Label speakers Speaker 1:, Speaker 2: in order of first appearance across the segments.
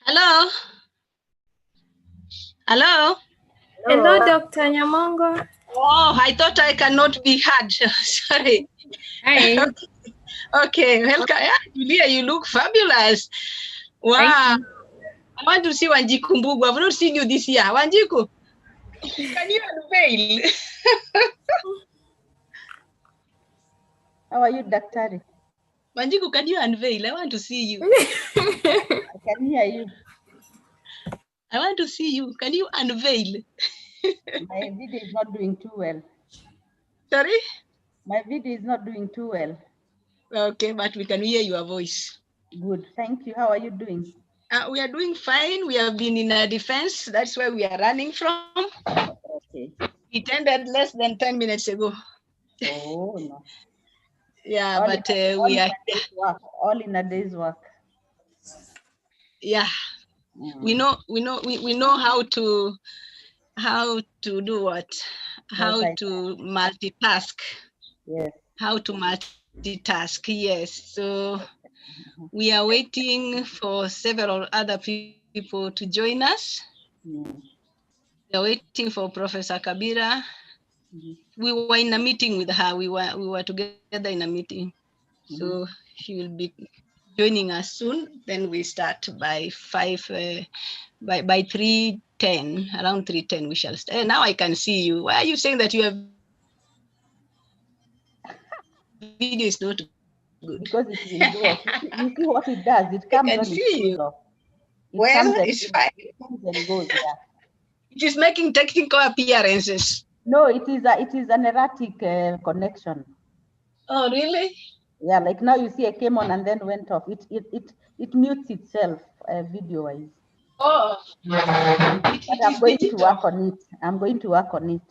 Speaker 1: Hello? Hello?
Speaker 2: Hello, Dr. Nyamongo.
Speaker 1: Oh, I thought I cannot be heard. Sorry.
Speaker 2: Hi.
Speaker 1: Okay, welcome. Yeah, Julia, you look fabulous. Wow. I want to see Wanjiku Mbugu. I've not seen you this year. Wanjiku, can you unveil?
Speaker 3: How are you, Daktari?
Speaker 1: Wanjiku, can you unveil? I want to see you.
Speaker 3: I can hear you.
Speaker 1: I want to see you. Can you unveil?
Speaker 3: My video is not doing too well.
Speaker 1: Sorry?
Speaker 3: My video is not doing too well.
Speaker 1: Okay, but we can hear your voice.
Speaker 3: Good, thank you. How are you doing?
Speaker 1: We are doing fine. We have been in a defense. That's where we are running from.
Speaker 3: Okay.
Speaker 1: It ended less than 10 minutes ago.
Speaker 3: Oh, no.
Speaker 1: Yeah,
Speaker 3: All
Speaker 1: but
Speaker 3: all in a day's work.
Speaker 1: Yeah. We know how to do what? How to multitask.
Speaker 3: Yes.
Speaker 1: How to multitask, yes. So we are waiting for several other people to join us. We are waiting for Professor Kabira. We were in a meeting with her. We were together in a meeting. So she will be joining us soon. Then we start by 3:10, around 3:10 we shall start. Now I can see you. Why are you saying that your video is not good?
Speaker 3: Because it will go off. You see what it does? It comes
Speaker 1: I can see you. Well, it's fine.
Speaker 3: It comes and goes, yeah.
Speaker 1: It is making technical appearances.
Speaker 3: No, it is an erratic connection.
Speaker 1: Oh, really?
Speaker 3: Yeah, like now you see I came on and then went off. It mutes itself video-wise.
Speaker 1: Oh,
Speaker 3: but I'm going to work on it. I'm going to work on it.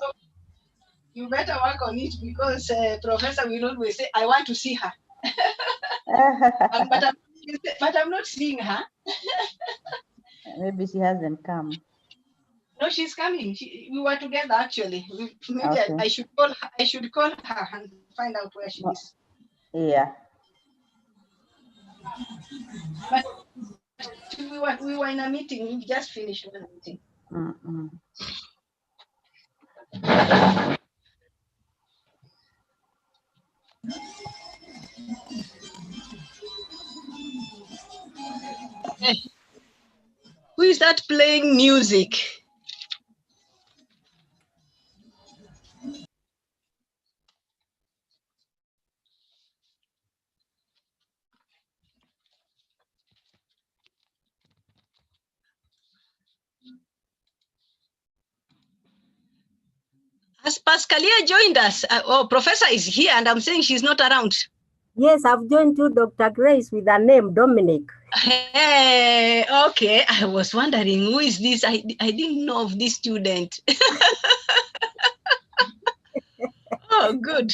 Speaker 1: You better work on it because Professor will always say, I want to see her. But I'm not seeing her.
Speaker 3: Maybe she hasn't come.
Speaker 1: No, she's coming. We were together actually. Maybe
Speaker 3: okay.
Speaker 1: I should call her. I should call her and find out where she is.
Speaker 3: Yeah.
Speaker 1: But we were in a meeting. We just finished the meeting. Hey, who is that playing music? Has Pascalia joined us? Professor is here and I'm saying she's not around.
Speaker 4: Yes, I've joined you, Dr. Grace, with the name Dominic.
Speaker 1: Hey, okay. I was wondering who is this? I didn't know of this student. Oh, good.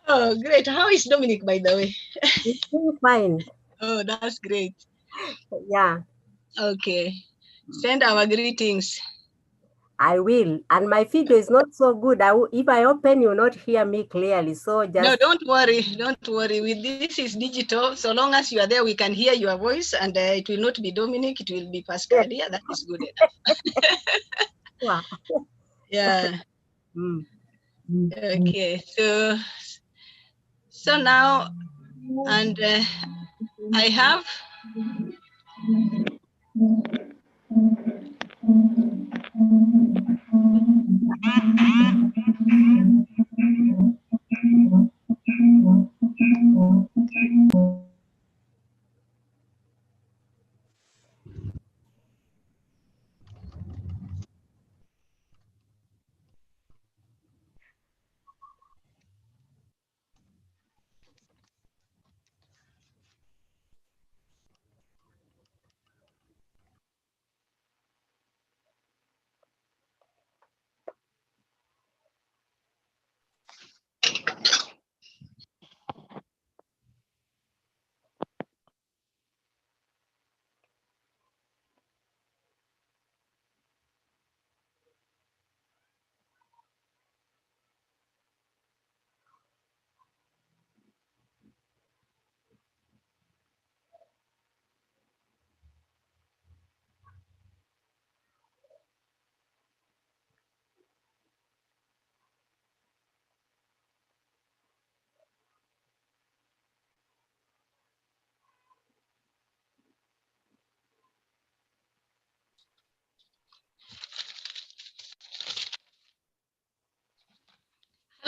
Speaker 1: Oh, great. How is Dominic, by the way?
Speaker 4: He's doing fine.
Speaker 1: Oh, that's great.
Speaker 4: Yeah.
Speaker 1: Okay. Send our greetings.
Speaker 4: I will. And my video is not so good. If I open, you'll not hear me clearly. So just...
Speaker 1: No, don't worry. Don't worry. With this is digital. So long as you are there, we can hear your voice. And it will not be Dominic. It will be Pascalia. That is good enough.
Speaker 4: Wow.
Speaker 1: Yeah. Okay. So now, and I have...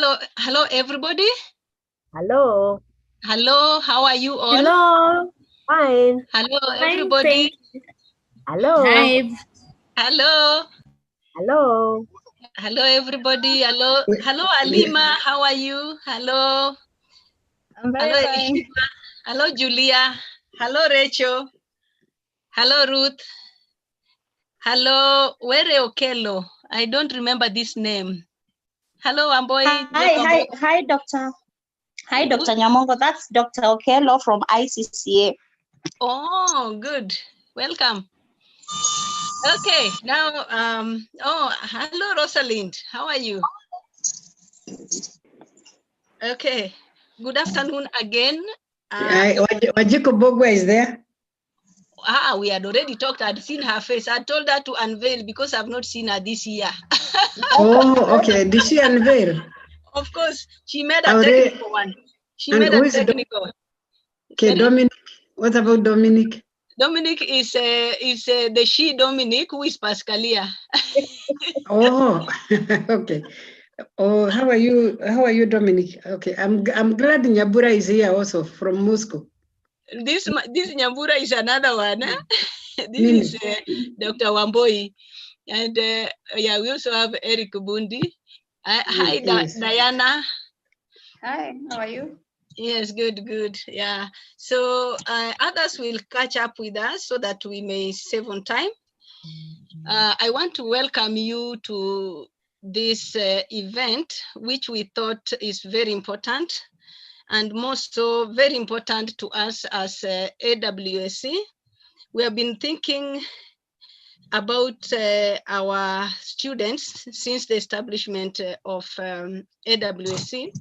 Speaker 1: Hello, everybody.
Speaker 4: Hello.
Speaker 1: Hello, how are you all?
Speaker 2: Hello.
Speaker 4: Fine.
Speaker 1: Hello,
Speaker 2: Fine,
Speaker 1: everybody.
Speaker 2: thank you.
Speaker 4: Hello.
Speaker 2: Hi.
Speaker 1: Hello.
Speaker 4: Hello.
Speaker 1: Hello, everybody. Hello, Alima. How are you? Hello.
Speaker 2: I'm very
Speaker 1: Hello,
Speaker 2: fine.
Speaker 1: Elishima. Hello, Julia. Hello, Rachel. Hello, Ruth. Hello, Were Okello. I don't remember this name. Hello, Amboy.
Speaker 5: Hi, Doctor. Hi, Dr. Nyamongo. That's Dr. Okello from ICCA.
Speaker 1: Oh, good. Welcome. Okay, now, hello, Rosalind. How are you? Okay, good afternoon again.
Speaker 6: Wajiko Bogwa is there?
Speaker 1: We had already talked. I'd seen her face. I told her to unveil because I've not seen her this year.
Speaker 6: Oh, okay. Did she unveil?
Speaker 1: Of course, she made a technical one. She made a technical.
Speaker 6: Okay, Dominic. What about Dominic?
Speaker 1: Dominic is the she Dominic who is Pascalia.
Speaker 6: Oh, okay. Oh, how are you? How are you, Dominic? Okay, I'm glad Nyabura is here also from Moscow.
Speaker 1: This Nyambura is another one. This is Dr. Wamboi, and yeah, we also have Eric Bundi. Hi, yes. Diana.
Speaker 5: Hi, how are you?
Speaker 1: Yes, good. Yeah. So others will catch up with us so that we may save on time. I want to welcome you to this event, which we thought is very important, and most so very important to us as AWSC. We have been thinking about our students since the establishment of AWSC,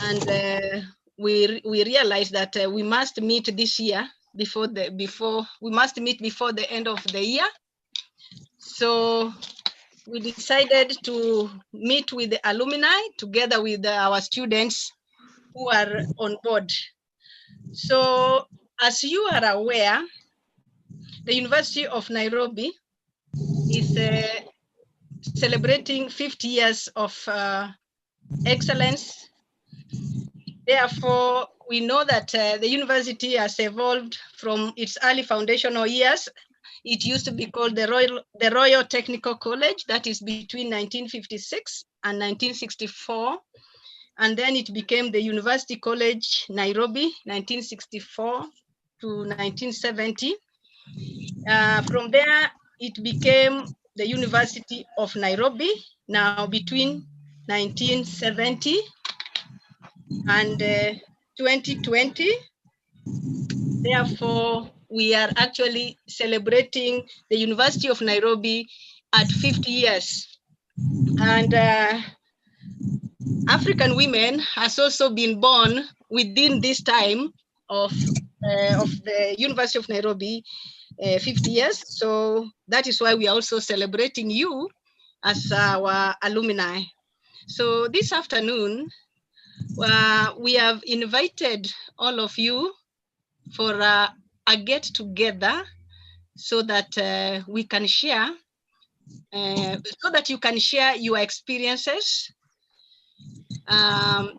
Speaker 1: and we realized that we must meet this year before the end of the year. So we decided to meet with the alumni together with our students who are on board. So as you are aware, the University of Nairobi is celebrating 50 years of excellence. Therefore, we know that the university has evolved from its early foundational years. It used to be called the Royal Technical College, that is between 1956 and 1964. And then it became the University College Nairobi, 1964 to 1970. From there, it became the University of Nairobi, now between 1970 and 2020. Therefore, we are actually celebrating the University of Nairobi at 50 years. And African women has also been born within this time of the University of Nairobi 50 years. So that is why we are also celebrating you as our alumni. So this afternoon, we have invited all of you for a get together so that we can share, so that you can share your experiences as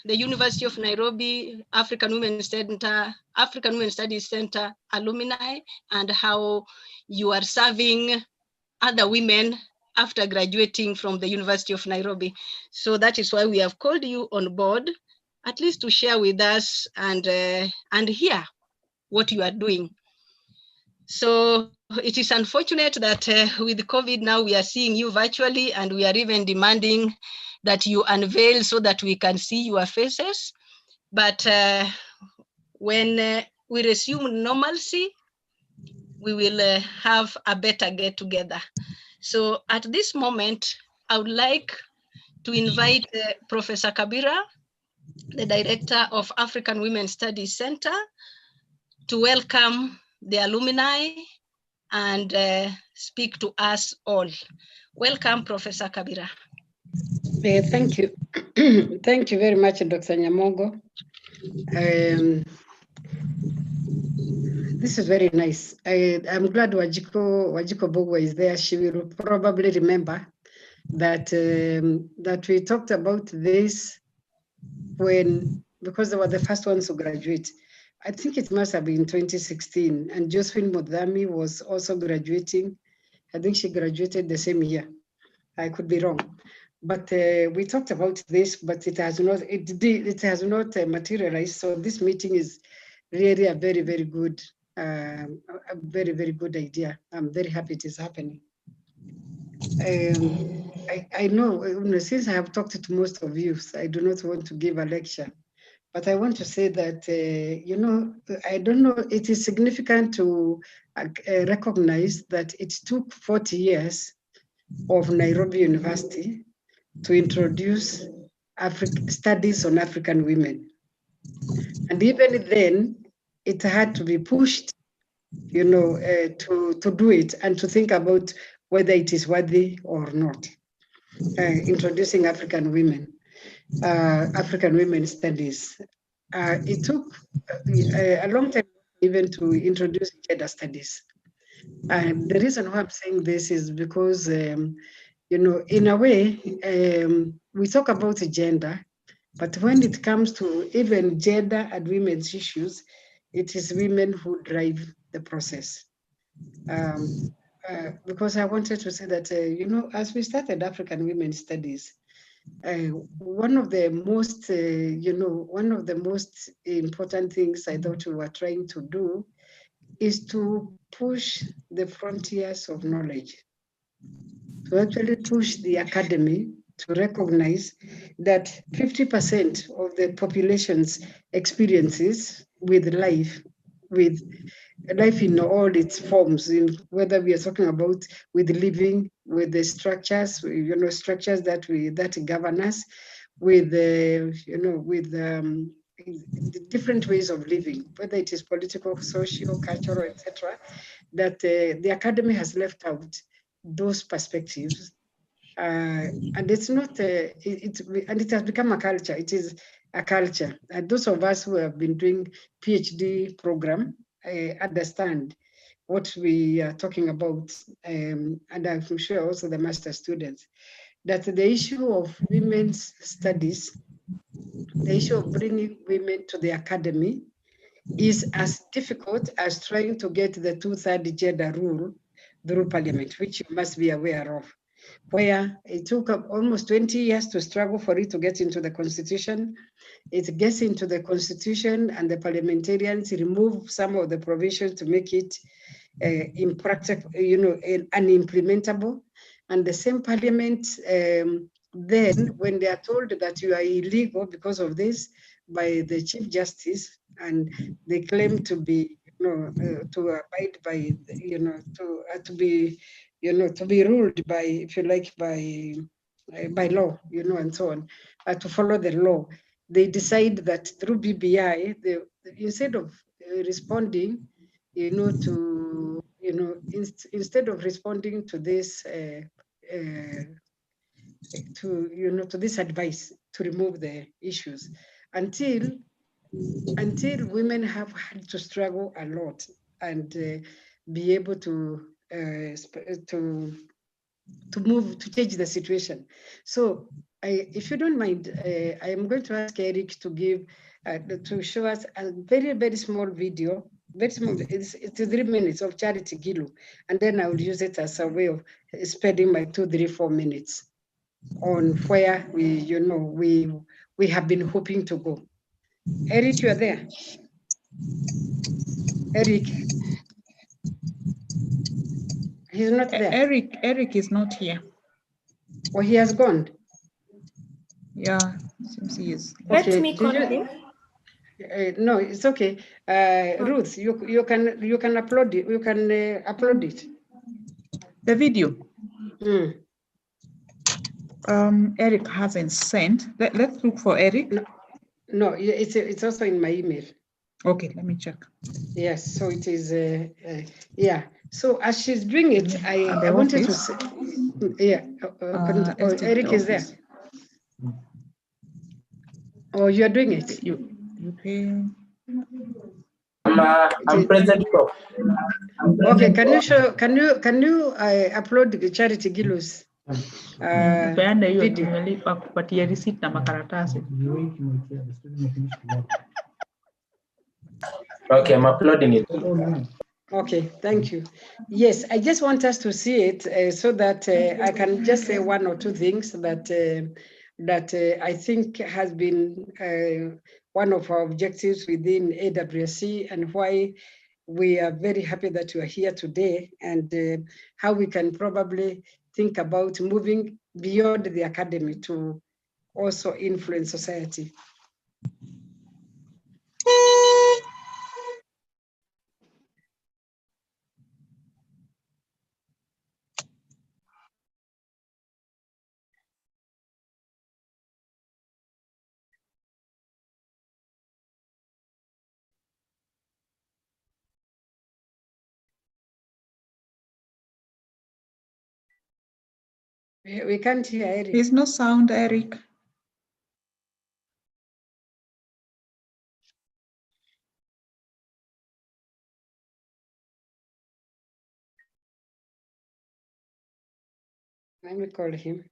Speaker 1: the University of Nairobi African Women Studies Center alumni, and how you are serving other women after graduating from the University of Nairobi. So that is why we have called you on board, at least to share with us and hear what you are doing. So it is unfortunate that with COVID now we are seeing you virtually, and we are even demanding that you unveil so that we can see your faces. But when we resume normalcy, we will have a better get together. So at this moment, I would like to invite Professor Kabira, the Director of African Women Studies Center, to welcome the alumni and speak to us all. Welcome, Professor Kabira.
Speaker 6: Thank you. Thank you very much, Dr. Nyamongo. This is very nice. I'm glad Wajiko Bogwa is there. She will probably remember that that we talked about this because they were the first ones to graduate. I think it must have been 2016, and Josephine Mudhami was also graduating. I think she graduated the same year. I could be wrong, but we talked about this, but it has not materialized. So this meeting is really a very, very good, a very, very good idea. I'm very happy it is happening. I know, since I have talked to most of you, so I do not want to give a lecture, but I want to say that, I don't know, it is significant to recognize that it took 40 years of Nairobi University to introduce studies on African women. And even then, it had to be pushed, to do it and to think about whether it is worthy or not. Introducing African women studies. It took a long time even to introduce gender studies. And the reason why I'm saying this is because, in a way, we talk about gender, but when it comes to even gender and women's issues, it is women who drive the process. Because I wanted to say that, as we started African Women Studies, one of the most important things I thought we were trying to do is to push the frontiers of knowledge, to actually push the academy to recognize that 50% of the population's experiences with life in all its forms, whether we are talking about with living, with the structures, structures that govern us, with the different ways of living, whether it is political, social, cultural, etc., that the academy has left out those perspectives. And it's not, and it has become a culture. It is a culture. And those of us who have been doing PhD program understand what we are talking about. And I'm sure also the master students, that the issue of women's studies, the issue of bringing women to the academy is as difficult as trying to get the 2/3 gender rule through parliament, which you must be aware of, where it took almost 20 years to struggle for it to get into the constitution. It gets into the constitution and the parliamentarians remove some of the provisions to make it impractical, unimplementable. And the same parliament, then when they are told that you are illegal because of this by the Chief Justice, and they claim to be, to abide by, to be ruled by, if you like, by law, and so on, to follow the law. They decide that through BBI, instead of responding, instead of responding to this, to this advice to remove the issues, until women have had to struggle a lot and be able to move, to change the situation. So if you don't mind, I am going to ask Eric to give, to show us a very, very small video, very small, it's 3 minutes of Charity Gilu, and then I will use it as a way of spending my 2, 3, 4 minutes on where we have been hoping to go. Eric, you are there? Eric? He's not there.
Speaker 7: Eric is not here.
Speaker 6: Oh, he has gone?
Speaker 7: Yeah, seems he is.
Speaker 2: Let
Speaker 6: Okay.
Speaker 2: me call him.
Speaker 6: No, it's okay. Ruth, you can upload it. You can upload it.
Speaker 7: The video.
Speaker 6: Mm.
Speaker 7: Eric hasn't sent. Let's look for Eric.
Speaker 6: No, it's also in my email.
Speaker 7: Okay, let me check.
Speaker 6: Yes, so it is. Yeah. So as she's doing it, I wanted to say, yeah. Eric is there. Oh, you are doing it.
Speaker 7: You pay.
Speaker 8: I'm present.
Speaker 6: Okay, can you upload the Charity Gilu's
Speaker 7: Peana hiyo
Speaker 6: video.
Speaker 7: nimelipa kupatia receipt na makaratasi.
Speaker 8: Okay, I'm uploading it.
Speaker 6: Okay, thank you. Yes, I just want us to see it so that I can just say one or two things that I think has been one of our objectives within AWSC and why we are very happy that you are here today, and how we can probably think about moving beyond the academy to also influence society. We can't hear Eric.
Speaker 7: There's no sound, Eric.
Speaker 6: Let me call him.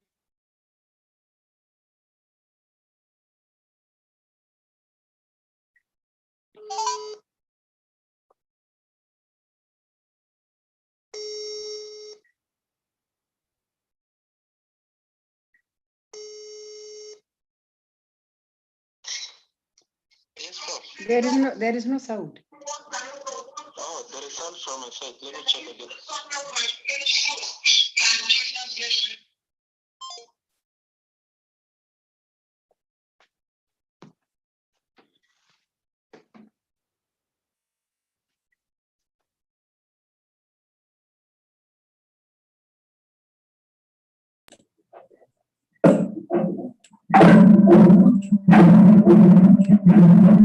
Speaker 6: There is no sound.
Speaker 9: Oh, there is sound from my side. Let me check again.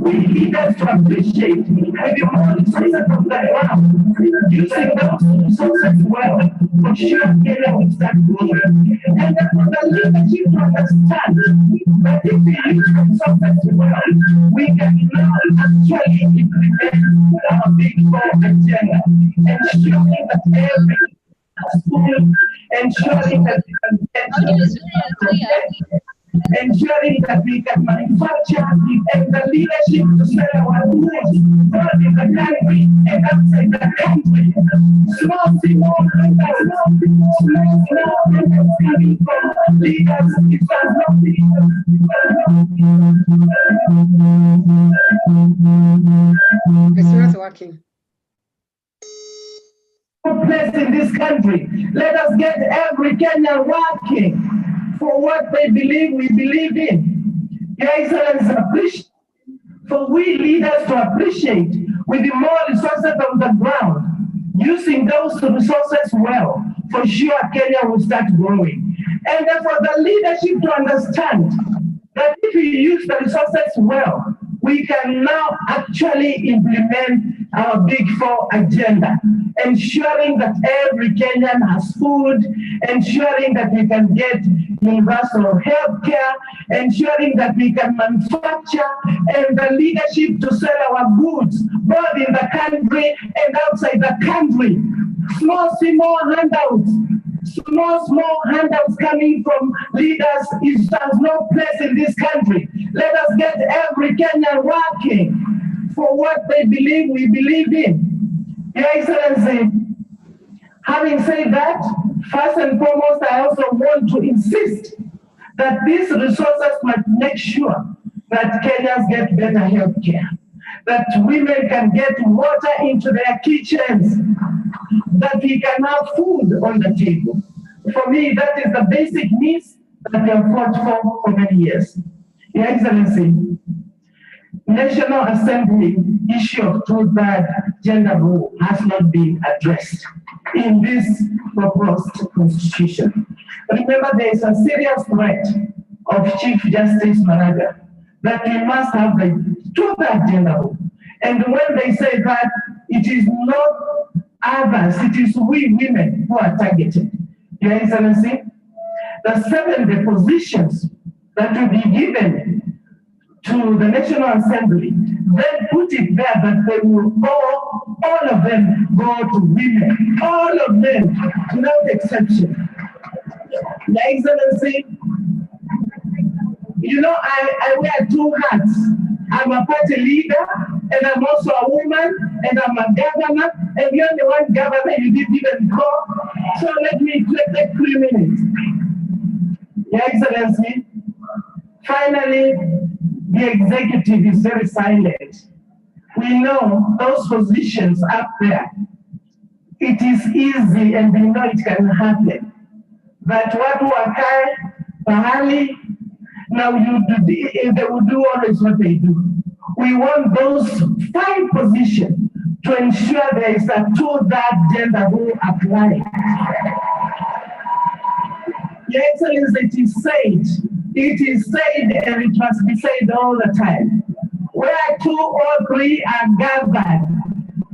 Speaker 10: We need us to appreciate everyone present on the ground, using those resources well, for sure Kenya will start growing. And then for the leadership to understand that if we use resources well, we can now actually implement our big four agenda, ensuring that every school, ensuring that we can get ensuring that we can manufacture and the leadership to sell our goods both in the country and outside the country. Small coming from leaders, it does not
Speaker 6: It's not working.
Speaker 10: Place in this country. Let us get every Kenyan working for what they believe we believe in. Your Excellency, appreciate for we leaders to appreciate with the more resources on the ground, using those resources well, for sure Kenya will start growing. And then for the leadership to understand that if we use the resources well, we can now actually implement our Big Four agenda, ensuring that every Kenyan has food, ensuring that we can get universal health care, ensuring that we can manufacture, and the leadership to sell our goods, both in the country and outside the country. Small handouts. Small handouts coming from leaders has no place in this country. Let us get every Kenyan working for what they believe we believe in. Your Excellency, having said that, first and foremost, I also want to insist that these resources must make sure that Kenyans get better health care, that women can get water into their kitchens, that we can have food on the table. For me, that is the basic needs that we have fought for many years. Your Excellency, National Assembly issue of two-third gender rule has not been addressed in this proposed constitution. Remember, there is a serious threat of Chief Justice Maraga that we must have the two-third gender rule. And when they say that, it is not others, it is we women who are targeted. Your Excellency, the 7 depositions that will be given to the National Assembly, then put it there that they will all of them go to women, all of them, without exception. Your Excellency, you know, I wear two hats. I'm a party leader, and I'm also a woman, and I'm a governor, and you're the one governor you didn't even call. So let me take 3 minutes. Your Excellency, finally, the executive is very silent. We know those positions up there, it is easy and we know it can happen. But watu wakae pahali, now they will do always what they do. We want those 5 positions to ensure there is a two-third gender who apply. Your Excellency, it is said, and it must be said all the time. Where 2 or 3 are gathered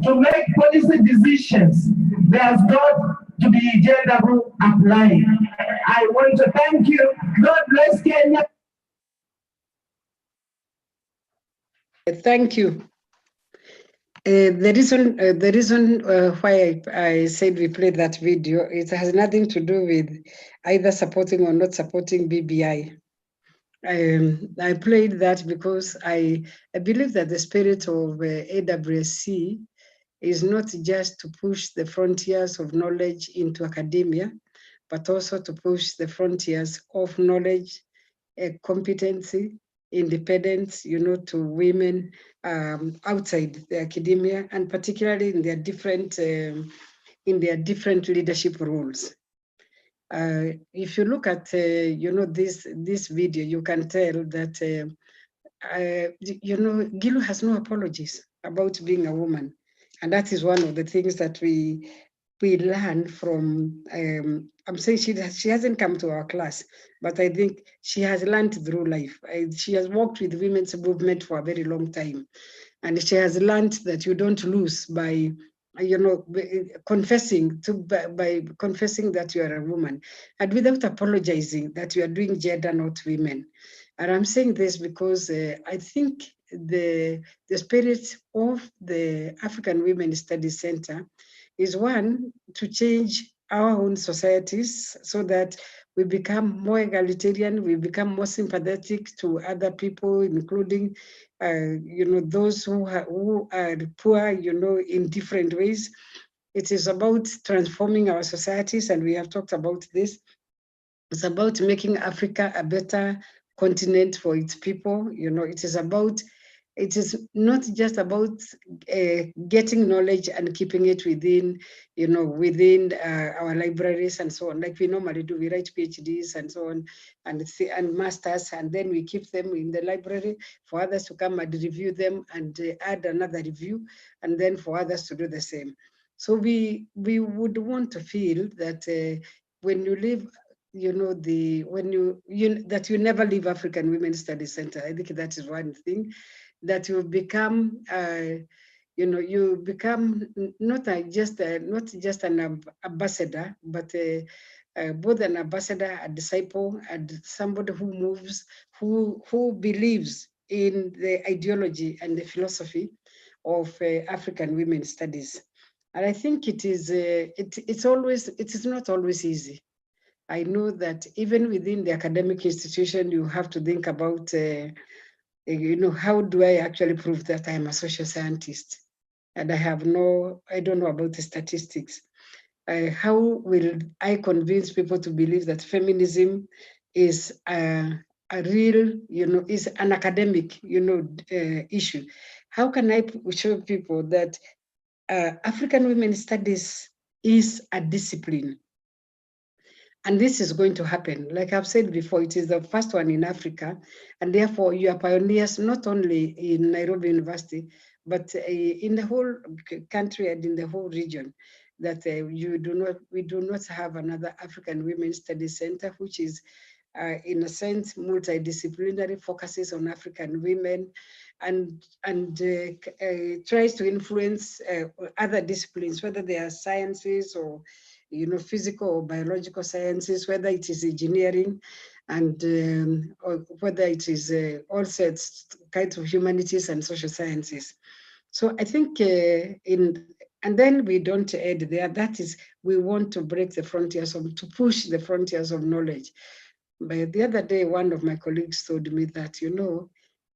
Speaker 10: to make policy decisions, there's got to be gender rule applied. I want to thank you. God bless Kenya.
Speaker 6: Thank you. The reason why I said we played that video, it has nothing to do with either supporting or not supporting BBI. I played that because I believe that the spirit of AWSC is not just to push the frontiers of knowledge into academia, but also to push the frontiers of knowledge, competency, independence, you know, to women outside the academia, and particularly in their different leadership roles. If you look at you know, this video, you can tell that you know, Gilu has no apologies about being a woman, and that is one of the things that we learn from. I'm saying she hasn't come to our class, but I think she has learned through life. She has worked with women's movement for a very long time, and she has learned that you don't lose by, you know, confessing that you are a woman, and without apologizing that you are doing gender, not women. And I'm saying this because I think the spirit of the African Women Studies Center is, one, to change our own societies so that we become more egalitarian, we become more sympathetic to other people, including you know, those who are poor, you know, in different ways. It is about transforming our societies, and we have talked about this. It's about making Africa a better continent for its people. You know, it is not just about getting knowledge and keeping it within, you know, within our libraries and so on, like we normally do. We write PhDs and so on, and masters, and then we keep them in the library for others to come and review them and add another review, and then for others to do the same. So we would want to feel that when you live, you know, that you never leave African Women Studies Center. I think that is one thing, that you become, you know, you become not just an ambassador, but both an ambassador, a disciple, and somebody who moves, who believes in the ideology and the philosophy of African Women Studies. And I think it is not always easy. I know that even within the academic institution, you have to think about, you know, how do I actually prove that I'm a social scientist? And I don't know about the statistics. How will I convince people to believe that feminism is a real, you know, is an academic, you know, issue? How can I show people that African Women Studies is a discipline? And this is going to happen. Like I've said before, it is the first one in Africa, and therefore you are pioneers not only in Nairobi University, but in the whole country and in the whole region. That we do not have another African Women Studies Center, which is in a sense multidisciplinary, focuses on African women, and tries to influence other disciplines, whether they are sciences or, you know, physical or biological sciences, whether it is engineering, and or whether it is all kinds of humanities and social sciences. So I think And then we don't add there. That is, we want to break the frontiers to push the frontiers of knowledge. But the other day, one of my colleagues told me that,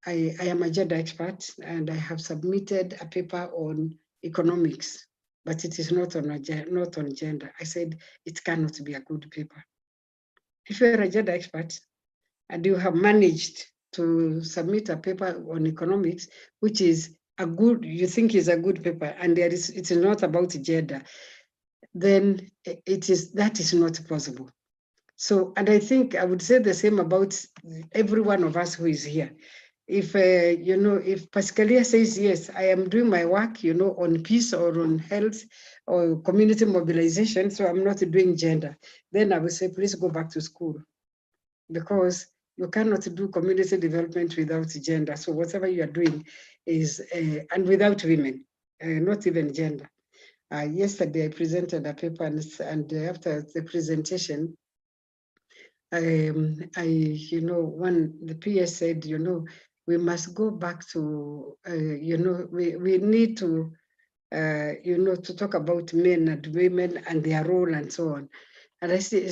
Speaker 6: I am a gender expert and I have submitted a paper on economics, but it is not on gender. I said, it cannot be a good paper. If you're a gender expert and you have managed to submit a paper on economics, which is you think is a good paper, and it's not about gender, then that is not possible. So, and I think I would say the same about every one of us who is here. If, if Pascalia says, yes, I am doing my work, on peace or on health or community mobilization, so I'm not doing gender, then I would say, please go back to school, because you cannot do community development without gender. So whatever you are doing is, and without women, not even gender. Yesterday I presented a paper, and after the presentation, the PS said, we must go back to, we need to, to talk about men and women and their role and so on. And I said,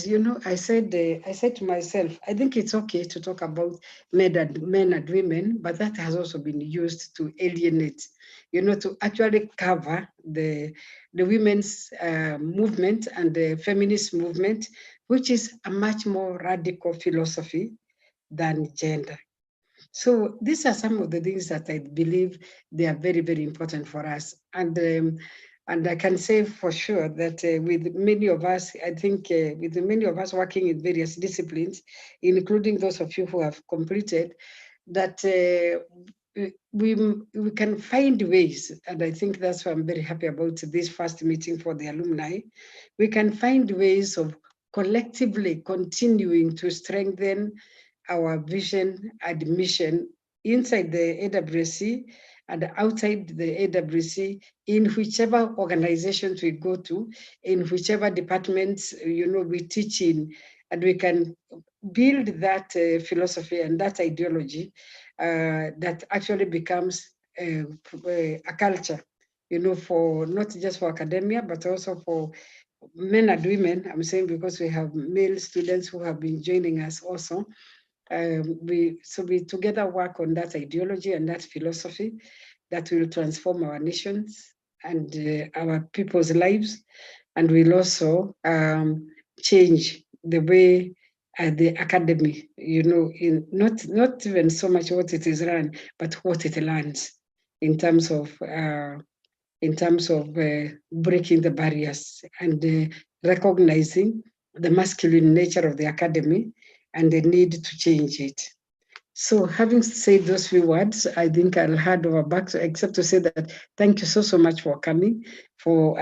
Speaker 6: I said to myself, I think it's okay to talk about men and women, but that has also been used to alienate, to actually cover the women's movement and the feminist movement, which is a much more radical philosophy than gender. So these are some of the things that I believe they are very, very important for us. And I can say for sure that with many of us, I think with many of us working in various disciplines, including those of you who have completed, that we can find ways, and I think that's why I'm very happy about this first meeting for the alumni. We can find ways of collectively continuing to strengthen our vision and mission inside the AWSC and outside the AWSC, in whichever organizations we go to, in whichever departments we teach in, and we can build that philosophy and that ideology that actually becomes a culture, for not just for academia, but also for men and women. I'm saying because we have male students who have been joining us also. We together work on that ideology and that philosophy that will transform our nations and our people's lives, and will also change the way the academy, in not even so much what it is run, but what it learns in terms of breaking the barriers and recognizing the masculine nature of the academy and the need to change it. So having said those few words, I think I'll hand over back, except to say that thank you so much for coming for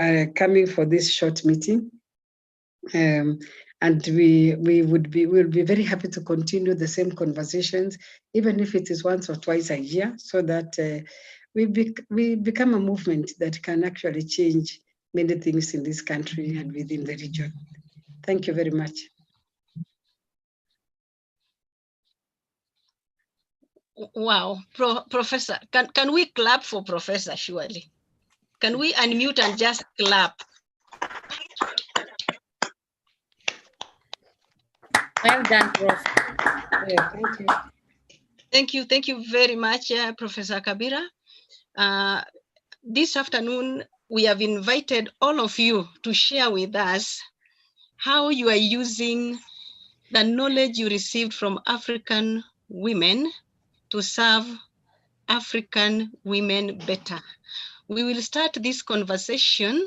Speaker 6: this short meeting. And we'll be very happy to continue the same conversations, even if it is once or twice a year, so that we become a movement that can actually change many things in this country and within the region. Thank you very much.
Speaker 1: Wow, Professor, can we clap for Professor, surely? Can we unmute and just clap?
Speaker 2: Well done, Prof.
Speaker 6: Yeah, thank you.
Speaker 1: Thank you very much, Professor Kabira. This afternoon, we have invited all of you to share with us how you are using the knowledge you received from African women to serve African women better. We will start this conversation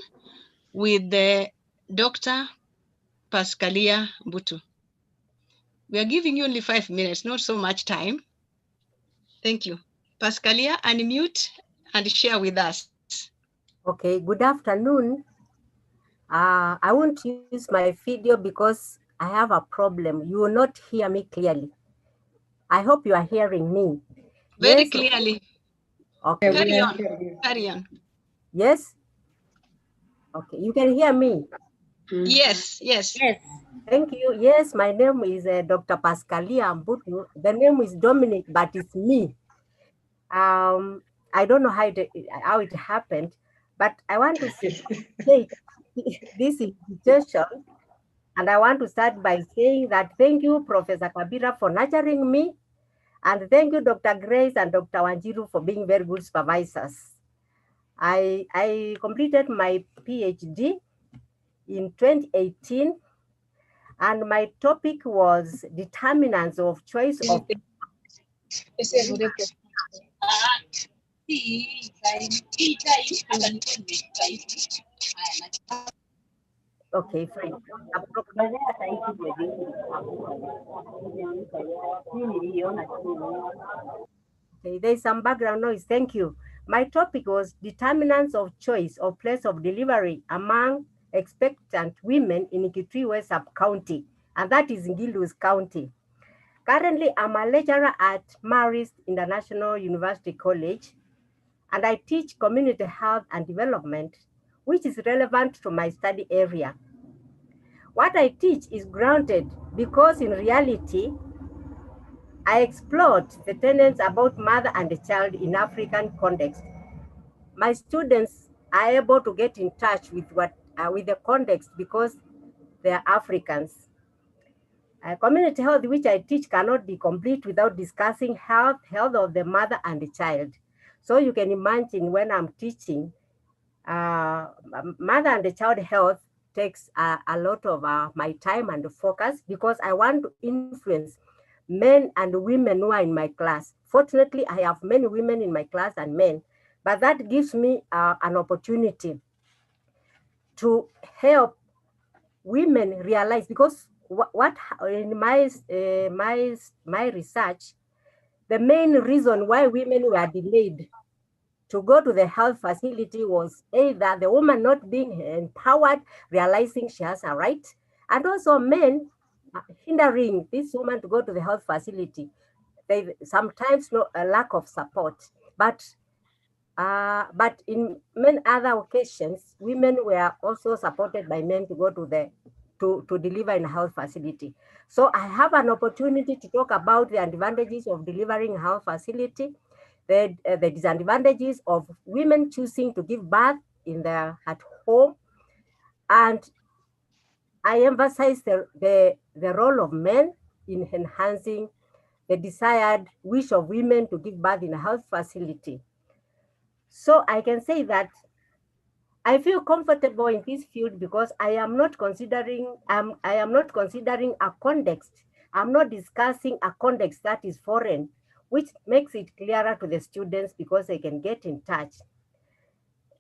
Speaker 1: with Dr. Pascalia Mbutu. We are giving you only 5 minutes, not so much time. Thank you. Pascalia, unmute and share with us.
Speaker 4: Okay, good afternoon. I won't use my video because I have a problem. You will not hear me clearly. I hope you are hearing me.
Speaker 1: Very clearly.
Speaker 4: Okay.
Speaker 1: Carry on.
Speaker 4: Yes? Okay, you can hear me?
Speaker 1: Yes.
Speaker 4: Thank you. Yes, my name is Dr. Pascalia Mbutu. The name is Dominic, but it's me. I don't know how it happened, But I want to say this invitation, and I want to start by saying that thank you, Professor Kabira, for nurturing me, and thank you, Dr. Grace and Dr. Wanjiru, for being very good supervisors. I completed my PhD in 2018, and my topic was determinants of choice of. Okay, fine. Okay, there's some background noise. Thank you. My topic was determinants of choice or place of delivery among expectant women in Kitwiwe sub-county, and that is in Gilus County. Currently, I'm a lecturer at Marist International University College, and I teach community health and development, which is relevant to my study area. What I teach is grounded because in reality, I explored the tenets about mother and child in African context. My students are able to get in touch with with the context because they are Africans. Community health, which I teach, cannot be complete without discussing health of the mother and the child. So you can imagine when I'm teaching, mother and the child health takes a lot of my time and focus because I want to influence men and women who are in my class. Fortunately, I have many women in my class and men, but that gives me an opportunity to help women realize, because what in my research, the main reason why women were delayed to go to the health facility was either the woman not being empowered, realizing she has a right, and also men hindering this woman to go to the health facility. They sometimes know a lack of support, but in many other occasions, women were also supported by men to go to to deliver in a health facility. So I have an opportunity to talk about the advantages of delivering in a health facility, the disadvantages of women choosing to give birth at home, and I emphasize the role of men in enhancing the desired wish of women to give birth in a health facility. So I can say that I feel comfortable in this field because I am not considering a context. I'm not discussing a context that is foreign, which makes it clearer to the students because they can get in touch.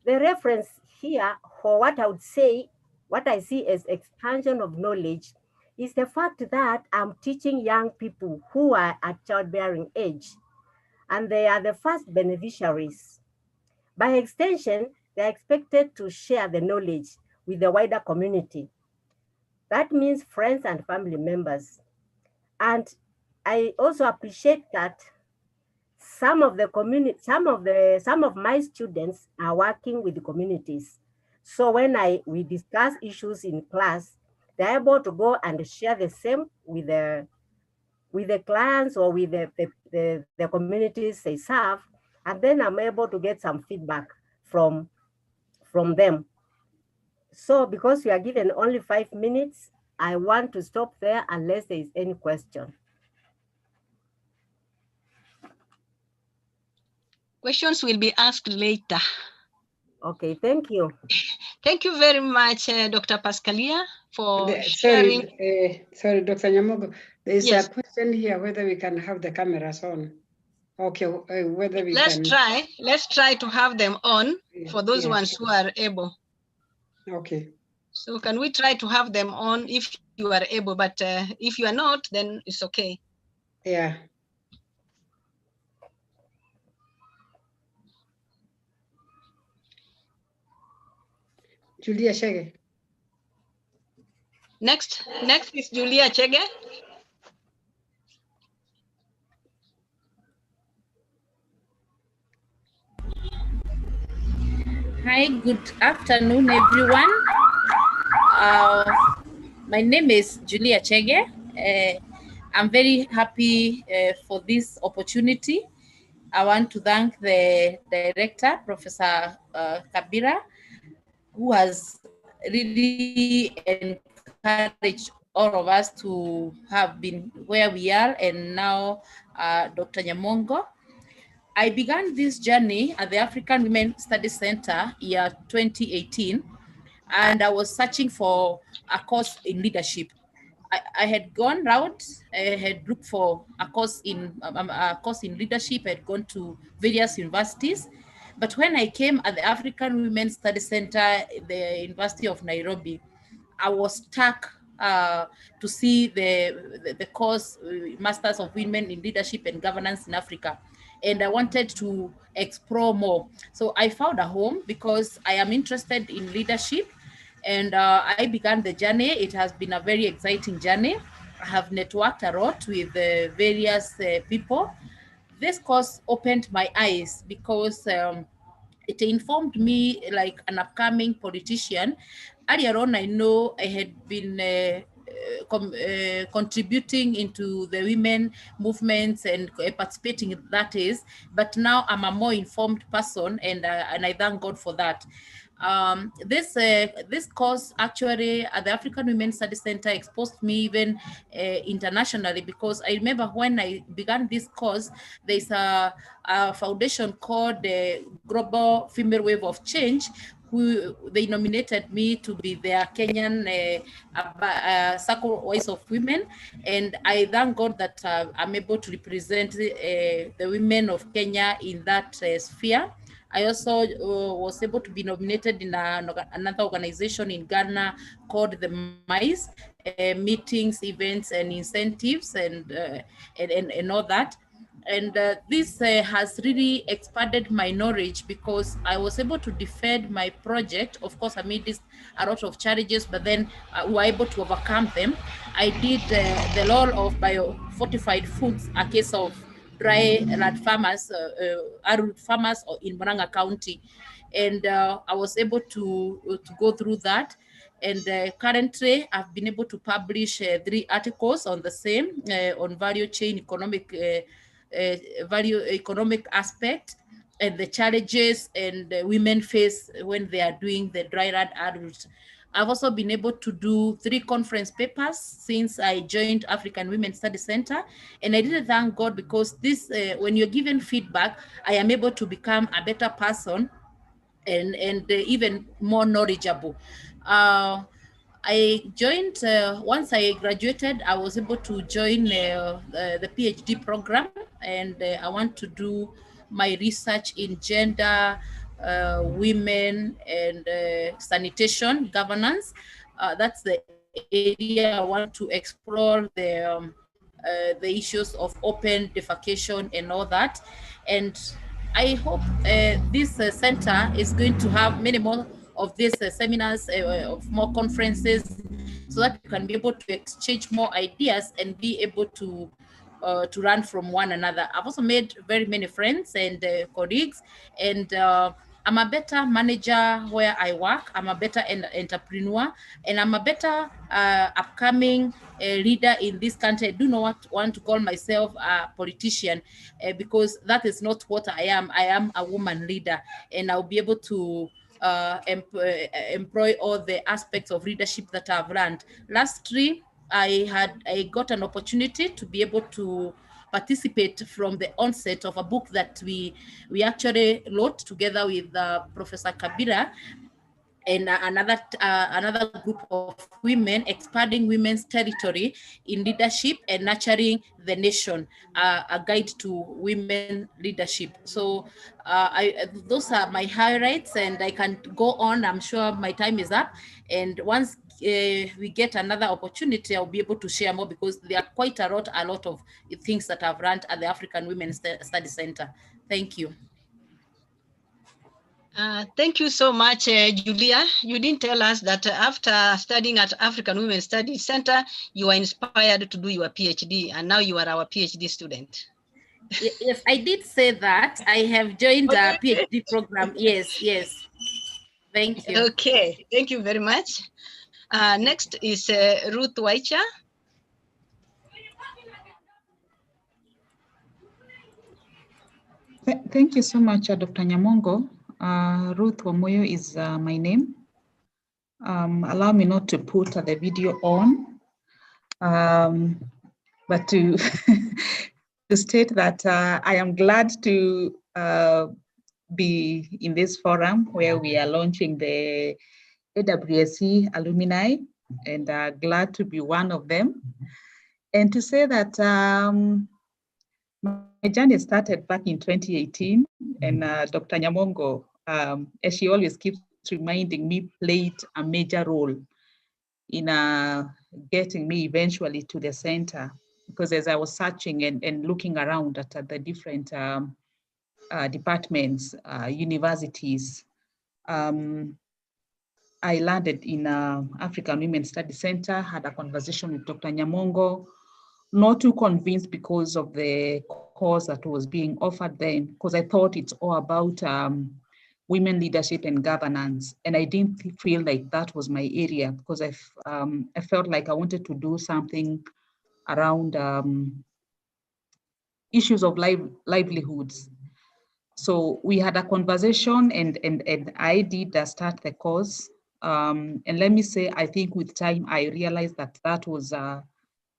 Speaker 4: The reference here for what I would say, what I see as expansion of knowledge, is the fact that I'm teaching young people who are at childbearing age, and they are the first beneficiaries. By extension, they're expected to share the knowledge with the wider community. That means friends and family members. And I also appreciate that some of my students are working with the communities. So when we discuss issues in class, they're able to go and share the same with the clients or with the communities they serve, and then I'm able to get some feedback from them. So because we are given only 5 minutes, I want to stop there unless there is any question.
Speaker 1: Questions will be asked later.
Speaker 4: Okay, thank you.
Speaker 1: Thank you very much, Dr. Pascalia, for sharing.
Speaker 6: Sorry, Dr. Nyamogo. There is
Speaker 1: Yes.
Speaker 6: a question here whether we can have the cameras on. Okay, whether we
Speaker 1: Let's
Speaker 6: can.
Speaker 1: Let's try to have them on for those ones who are able.
Speaker 6: Okay.
Speaker 1: So can we try to have them on if you are able, but if you are not, then it's okay.
Speaker 6: Yeah. Julia Chege.
Speaker 1: Next is Julia Chege.
Speaker 2: Hi, good afternoon, everyone. My name is Julia Chege. I'm very happy for this opportunity. I want to thank the director, Professor Kabira, who has really encouraged all of us to have been where we are, and now Dr. Nyamongo. I began this journey at the African Women Study Center year 2018, and I was searching for a course in leadership. I had gone round, I had looked for a course in leadership. I had gone to various universities, but when I came at the African Women Study Center, the University of Nairobi, I was stuck to see the course Masters of Women in Leadership and Governance in Africa, and I wanted to explore more. So I found a home because I am interested in leadership, and I began the journey. It has been a very exciting journey. I have networked a lot with various people. This course opened my eyes because it informed me like an upcoming politician. Earlier on, I know I had been contributing into the women movements and participating in that is, but now I'm a more informed person, and I thank God for that. This course actually at the African Women Study Center exposed me even internationally, because I remember when I began this course, there's a foundation called the Global Female Wave of Change, who they nominated me to be their Kenyan Circle Voice of Women, and I thank God that I'm able to represent the women of Kenya in that sphere. I also was able to be nominated in another organization in Ghana called the MICE, meetings, events, and incentives, and all that. And this has really expanded my knowledge, because I was able to defend my project. Of course, amid a lot of challenges, but then we were able to overcome them. I did the law of biofortified foods, a case of dry land farmers, farmers in Murang'a County, and I was able to go through that. And currently, I've been able to publish 3 articles on the same, on value chain economic value economic aspect and the challenges and women face when they are doing the dry land adults. I've also been able to do 3 conference papers since I joined African Women Study Center, and I really thank God, because this, when you're given feedback, I am able to become a better person and even more knowledgeable. I joined, once I graduated, I was able to join the PhD program, and I want to do my research in gender, women, and sanitation governance. That's the area I want to explore, the issues of open defecation and all that. And I hope this center is going to have many more of these seminars, of more conferences, so that you can be able to exchange more ideas and be able to learn from one another. I've also made very many friends and colleagues, and I'm a better manager where I work. I'm a better entrepreneur, and I'm a better upcoming leader in this country. I do not want to call myself a politician, because that is not what I am. I am a woman leader, and I'll be able to employ all the aspects of leadership that I've learned. Lastly, I got an opportunity to be able to participate from the onset of a book that we actually wrote together with Professor Kabira and another group of women, expanding women's territory in leadership and nurturing the nation, a guide to women leadership. So those are my highlights, and I can go on. I'm sure my time is up, and once we get another opportunity, I'll be able to share more, because there are quite a lot of things that I've learned at the African Women Study Center. Thank you.
Speaker 1: Thank you so much, Julia. You didn't tell us that after studying at African Women Study Center, you were inspired to do your PhD, and now you are our PhD student.
Speaker 2: Yes, I did say that. I have joined a PhD program. Yes. Thank you.
Speaker 1: Okay, thank you very much. Next is Ruth Waicha.
Speaker 7: Thank you so much, Dr. Nyamongo. Ruth Wamoyo is my name. Allow me not to put the video on, but to to state that I am glad to be in this forum where we are launching the AWSC Alumni, and glad to be one of them. And to say that my journey started back in 2018, and Dr. Nyamongo, as she always keeps reminding me, played a major role in getting me eventually to the center. Because as I was searching and looking around at the different departments, universities, I landed in African Women Study Center, had a conversation with Dr. Nyamongo, not too convinced because of the course that was being offered then, because I thought it's all about women leadership and governance. And I didn't feel like that was my area, because I felt like I wanted to do something around issues of livelihoods. So we had a conversation, and I did start the course. And let me say, I think with time, I realized that that was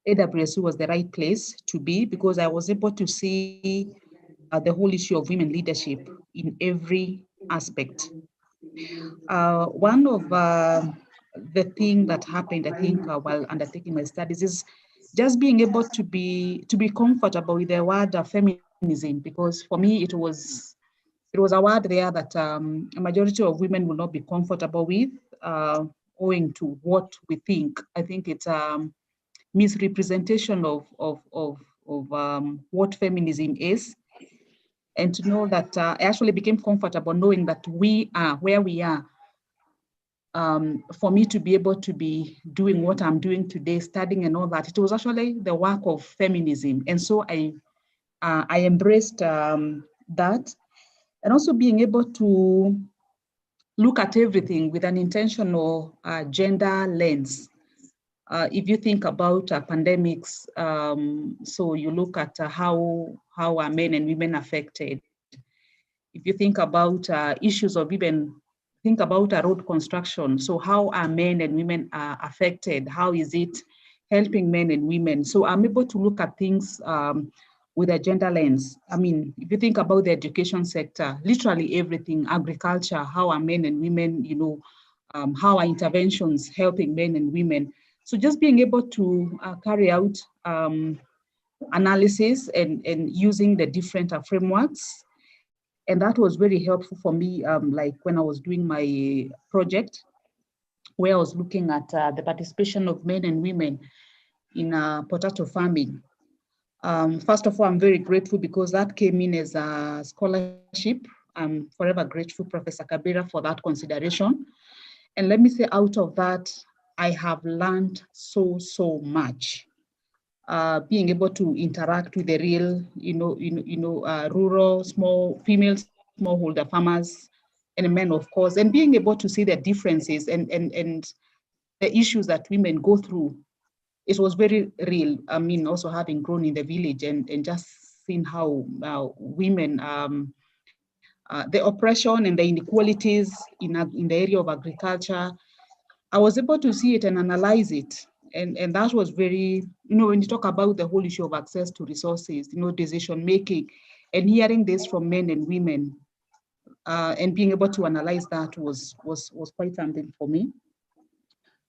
Speaker 7: AWSC was the right place to be, because I was able to see the whole issue of women leadership in every aspect. One of the thing that happened, I think, while undertaking my studies is just being able to be comfortable with the word feminism, because for me it was a word there that a majority of women will not be comfortable with, owing to what we think. I think it's misrepresentation of what feminism is, and to know that I actually became comfortable knowing that we are where we are. For me to be able to be doing what I'm doing today, studying and all that, it was actually the work of feminism. And so I embraced that, and also being able to look at everything with an intentional gender lens. If you think about pandemics, so you look at how are men and women affected. If you think about issues of even, think about road construction, so how are men and women affected? How is it helping men and women? So I'm able to look at things with a gender lens. I mean, if you think about the education sector, literally everything, agriculture, how are men and women, you know, how are interventions helping men and women? So just being able to carry out analysis and using the different frameworks. And that was very helpful for me, like when I was doing my project, where I was looking at the participation of men and women in potato farming. First of all, I'm very grateful because that came in as a scholarship. I'm forever grateful, Professor Kabira, for that consideration. And let me say, out of that, I have learned so much. Being able to interact with the real, rural, small, female smallholder farmers and men, of course, and being able to see the differences and the issues that women go through. It was very real. I mean, also having grown in the village and just seeing how women, the oppression and the inequalities in the area of agriculture, I was able to see it and analyze it. And that was very, when you talk about the whole issue of access to resources, decision making, and hearing this from men and women, and being able to analyze that was quite something for me.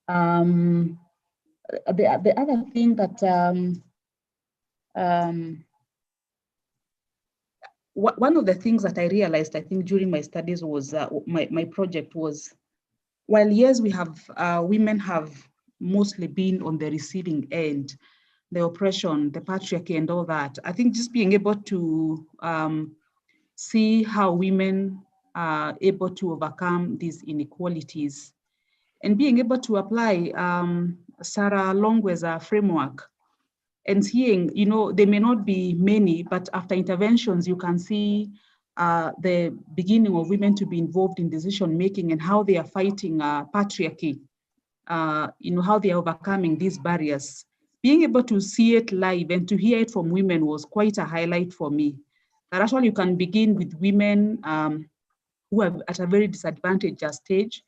Speaker 7: The other thing that one of the things that I realized, I think, during my studies was my project was, while yes, we have women have mostly been on the receiving end, the oppression, the patriarchy and all that. I think just being able to see how women are able to overcome these inequalities and being able to apply Sarah Longwe's framework and seeing, they may not be many, but after interventions, you can see the beginning of women to be involved in decision making and how they are fighting patriarchy, how they are overcoming these barriers. Being able to see it live and to hear it from women was quite a highlight for me. That actually you can begin with women who are at a very disadvantaged stage,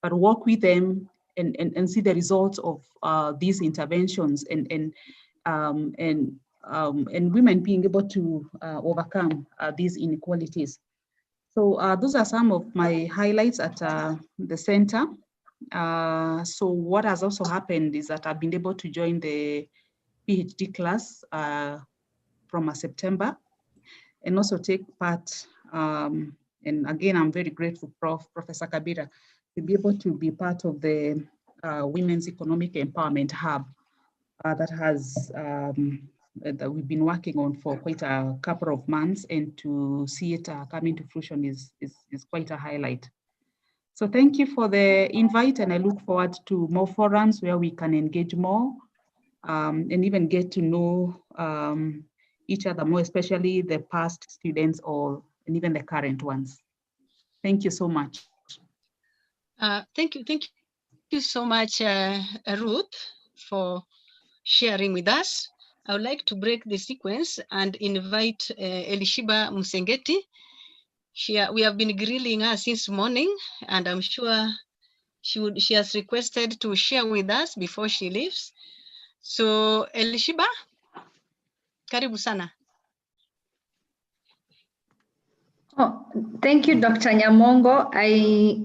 Speaker 7: but work with them and see the results of these interventions and women being able to overcome these inequalities. So those are some of my highlights at the center. So what has also happened is that I've been able to join the PhD class from September, and also take part, and again, I'm very grateful, Professor Kabira, to be able to be part of the Women's Economic Empowerment Hub that we've been working on for quite a couple of months, and to see it coming to fruition is quite a highlight. So thank you for the invite, and I look forward to more forums where we can engage more and even get to know each other more, especially the past students and even the current ones. Thank you so much.
Speaker 1: Thank you so much, Ruth, for sharing with us. I would like to break the sequence and invite Elishiba Musengeti. We have been grilling her since morning, and I'm sure she has requested to share with us before she leaves. So Elishiba, karibu sana.
Speaker 8: Oh, thank you, Dr. Nyamongo. I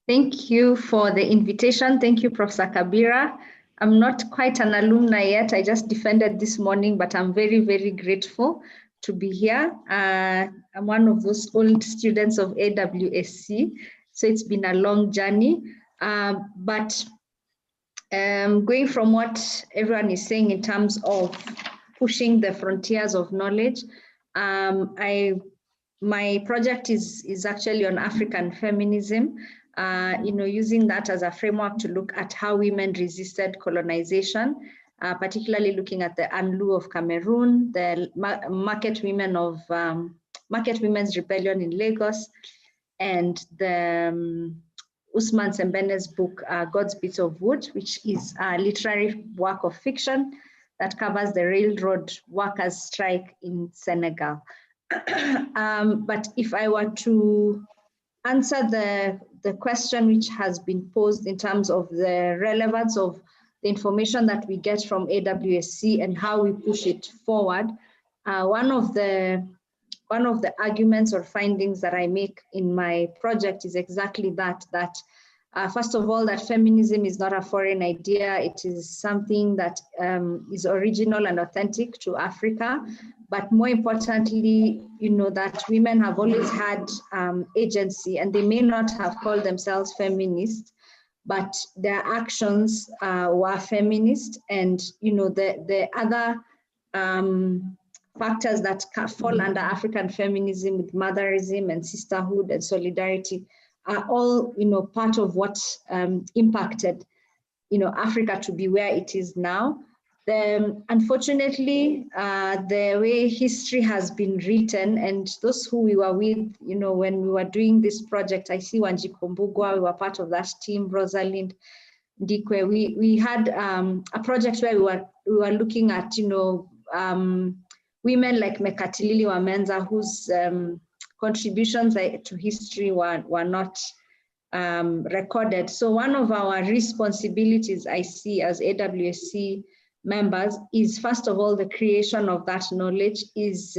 Speaker 8: thank you for the invitation. Thank you, Professor Kabira. I'm not quite an alumni yet. I just defended this morning, but I'm very, very grateful to be here. I'm one of those old students of AWSC, so it's been a long journey. But going from what everyone is saying in terms of pushing the frontiers of knowledge, my project is actually on African feminism, using that as a framework to look at how women resisted colonization, particularly looking at the Anlu of Cameroon, the market women's rebellion in Lagos, and the Usman Sembene's book, God's Bit of Wood, which is a literary work of fiction that covers the railroad workers' strike in Senegal. But if I were to answer the question which has been posed in terms of the relevance of the information that we get from AWSC and how we push it forward, one of the arguments or findings that I make in my project is exactly that first of all, that feminism is not a foreign idea. It is something that is original and authentic to Africa. But more importantly, that women have always had agency, and they may not have called themselves feminist, but their actions were feminist. And, the other factors that fall under African feminism, with motherism and sisterhood and solidarity, are all, part of what impacted, Africa to be where it is now. Unfortunately, the way history has been written, and those who we were with, when we were doing this project, I see Wanjiku Mbugua, we were part of that team, Rosalind Ndikwe. We had a project where we were looking at, women like Mekatilili Wamenza, whose contributions to history were not recorded. So one of our responsibilities I see as AWSC members is, first of all, the creation of that knowledge, is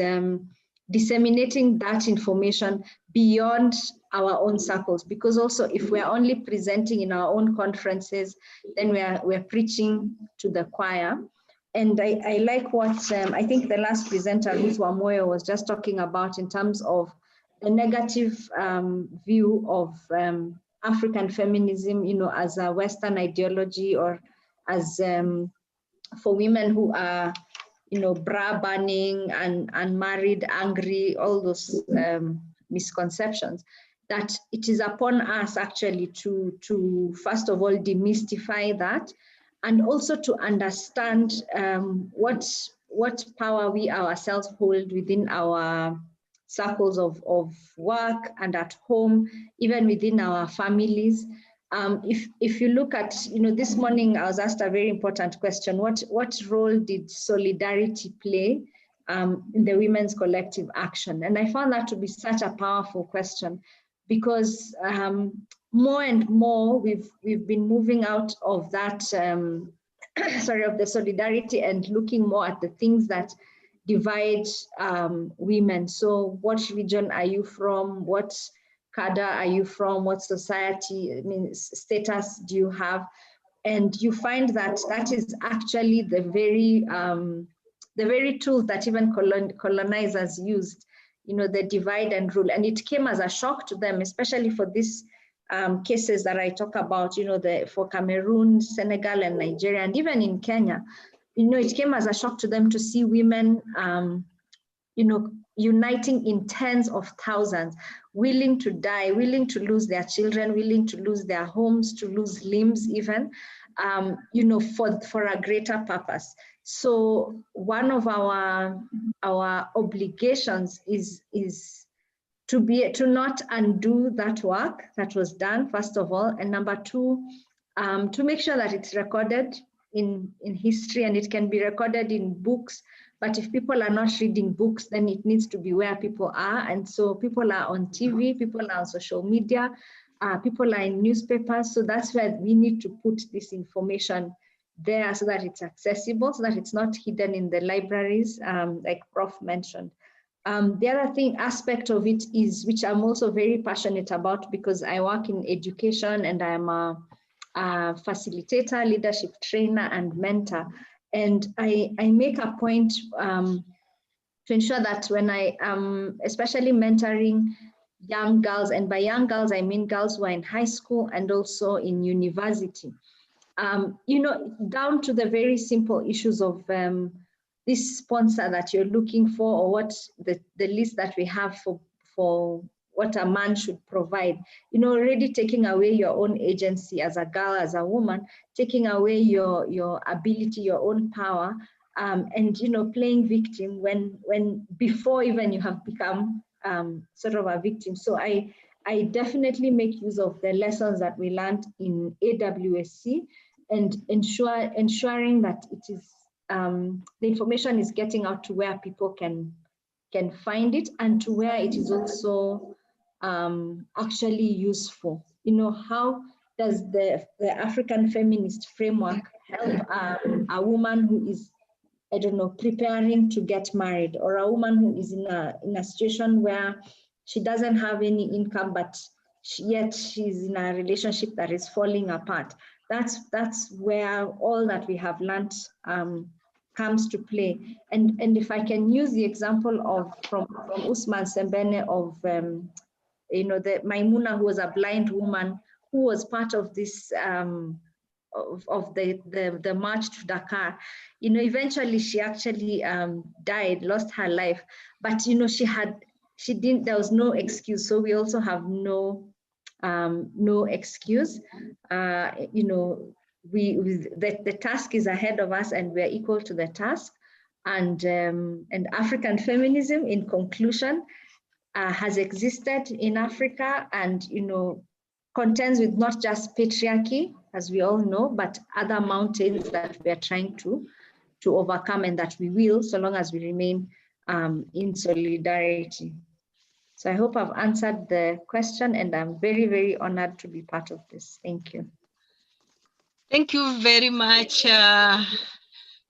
Speaker 8: disseminating that information beyond our own circles, because also if we're only presenting in our own conferences, then we're preaching to the choir. And I like what I think the last presenter, Ruth Wamoyo, was just talking about in terms of the negative view of African feminism, as a Western ideology, or as for women who are, bra burning and unmarried, angry, all those misconceptions, that it is upon us actually to first of all demystify that, and also to understand what power we ourselves hold within our circles of work and at home, even within our families. If you look at, this morning I was asked a very important question: what role did solidarity play in the women's collective action? And I found that to be such a powerful question, because more and more we've been moving out of that sorry, of the solidarity and looking more at the things that divide women. So what region are you from? What cadre are you from? What society, I mean, status do you have? And you find that that is actually the very tools that even colonizers used, you know, the divide and rule. And it came as a shock to them, especially for these cases that I talk about, you know, for Cameroon, Senegal, and Nigeria, and even in Kenya. You know, it came as a shock to them to see women, you know, uniting in tens of thousands, willing to die, willing to lose their children, willing to lose their homes, to lose limbs even, you know, for a greater purpose. So one of our obligations is to not undo that work that was done, first of all, and number two, to make sure that it's recorded in history, and it can be recorded in books. But if people are not reading books, then it needs to be where people are. And so people are on TV, people are on social media, people are in newspapers. So that's where we need to put this information there so that it's accessible, so that it's not hidden in the libraries, like Prof mentioned. The other aspect of it is, which I'm also very passionate about, because I work in education and I'm a facilitator, leadership trainer, and mentor. And I make a point to ensure that when I am especially mentoring young girls, and by young girls, I mean girls who are in high school and also in university, you know, down to the very simple issues of this sponsor that you're looking for, or what the list that we have for what a man should provide, you know, already taking away your own agency as a girl, as a woman, taking away your ability, your own power, and, you know, playing victim when before even you have become sort of a victim. So I definitely make use of the lessons that we learned in AWSC and ensuring that it is the information is getting out to where people can find it, and to where it is also actually useful. You know, how does the African feminist framework help a woman who is, I don't know, preparing to get married, or a woman who is in a situation where she doesn't have any income, but yet she's in a relationship that is falling apart? That's where all that we have learned comes to play. And if I can use the example of from Usman Sembene of you know, the Maimuna, who was a blind woman who was part of this of the march to Dakar. You know, eventually she actually died, lost her life, but you know, there was no excuse. So we also have no excuse. You know, the task is ahead of us, and we're equal to the task. And African feminism, in conclusion, has existed in Africa, and, you know, contends with not just patriarchy, as we all know, but other mountains that we are trying to overcome, and that we will, so long as we remain in solidarity. So I hope I've answered the question, and I'm very, very honored to be part of this. Thank you.
Speaker 1: Thank you very much,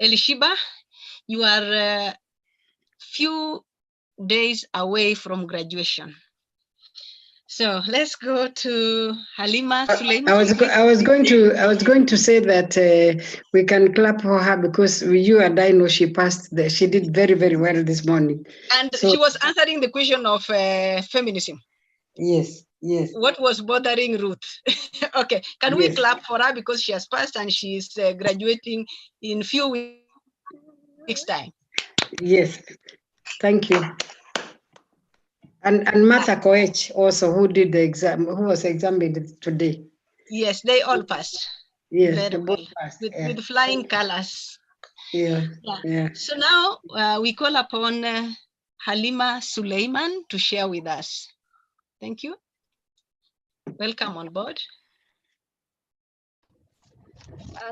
Speaker 1: Elishiba. You are few days away from graduation. So let's go to Halima Suleiman.
Speaker 6: I was going to say that we can clap for her, because you and I know she passed. She did very, very well this morning.
Speaker 1: And so, she was answering the question of feminism.
Speaker 6: Yes, yes.
Speaker 1: What was bothering Ruth? Okay, can we clap for her, because she has passed and she's graduating in few weeks' time? Yes,
Speaker 6: thank you. And Martha Koech also, who did the exam, who was examined today.
Speaker 1: Yes, they all passed.
Speaker 6: Yes,
Speaker 1: very well, passed, with flying colors.
Speaker 6: Yeah.
Speaker 1: So now we call upon Halima Suleiman to share with us. Thank you. Welcome on board.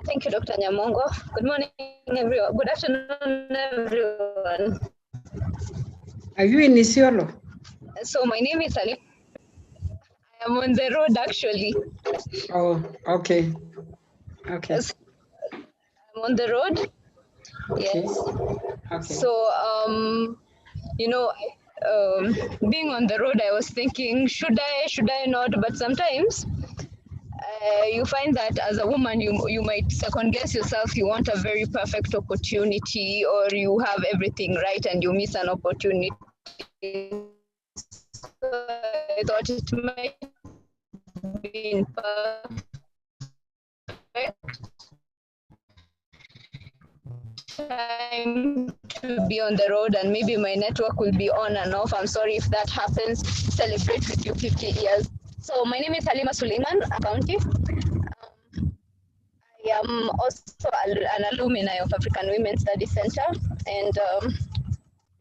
Speaker 11: Thank you, Dr. Nyamongo. Good morning, everyone. Good afternoon, everyone.
Speaker 6: Are you in Isiolo?
Speaker 11: So my name is Halima. I I'm on the road actually.
Speaker 6: Oh, okay. Okay.
Speaker 11: I'm on the road.
Speaker 6: Okay.
Speaker 11: Yes.
Speaker 6: Okay.
Speaker 11: So you know, being on the road, I was thinking, should I not? But sometimes you find that as a woman, you might second guess yourself. You want a very perfect opportunity, or you have everything right and you miss an opportunity. So I thought it might be perfect time to be on the road, and maybe my network will be on and off. I'm sorry if that happens. Celebrate with you 50 years. So my name is Halima Suleiman, County. I am also an alumni of African Women's Study Center, and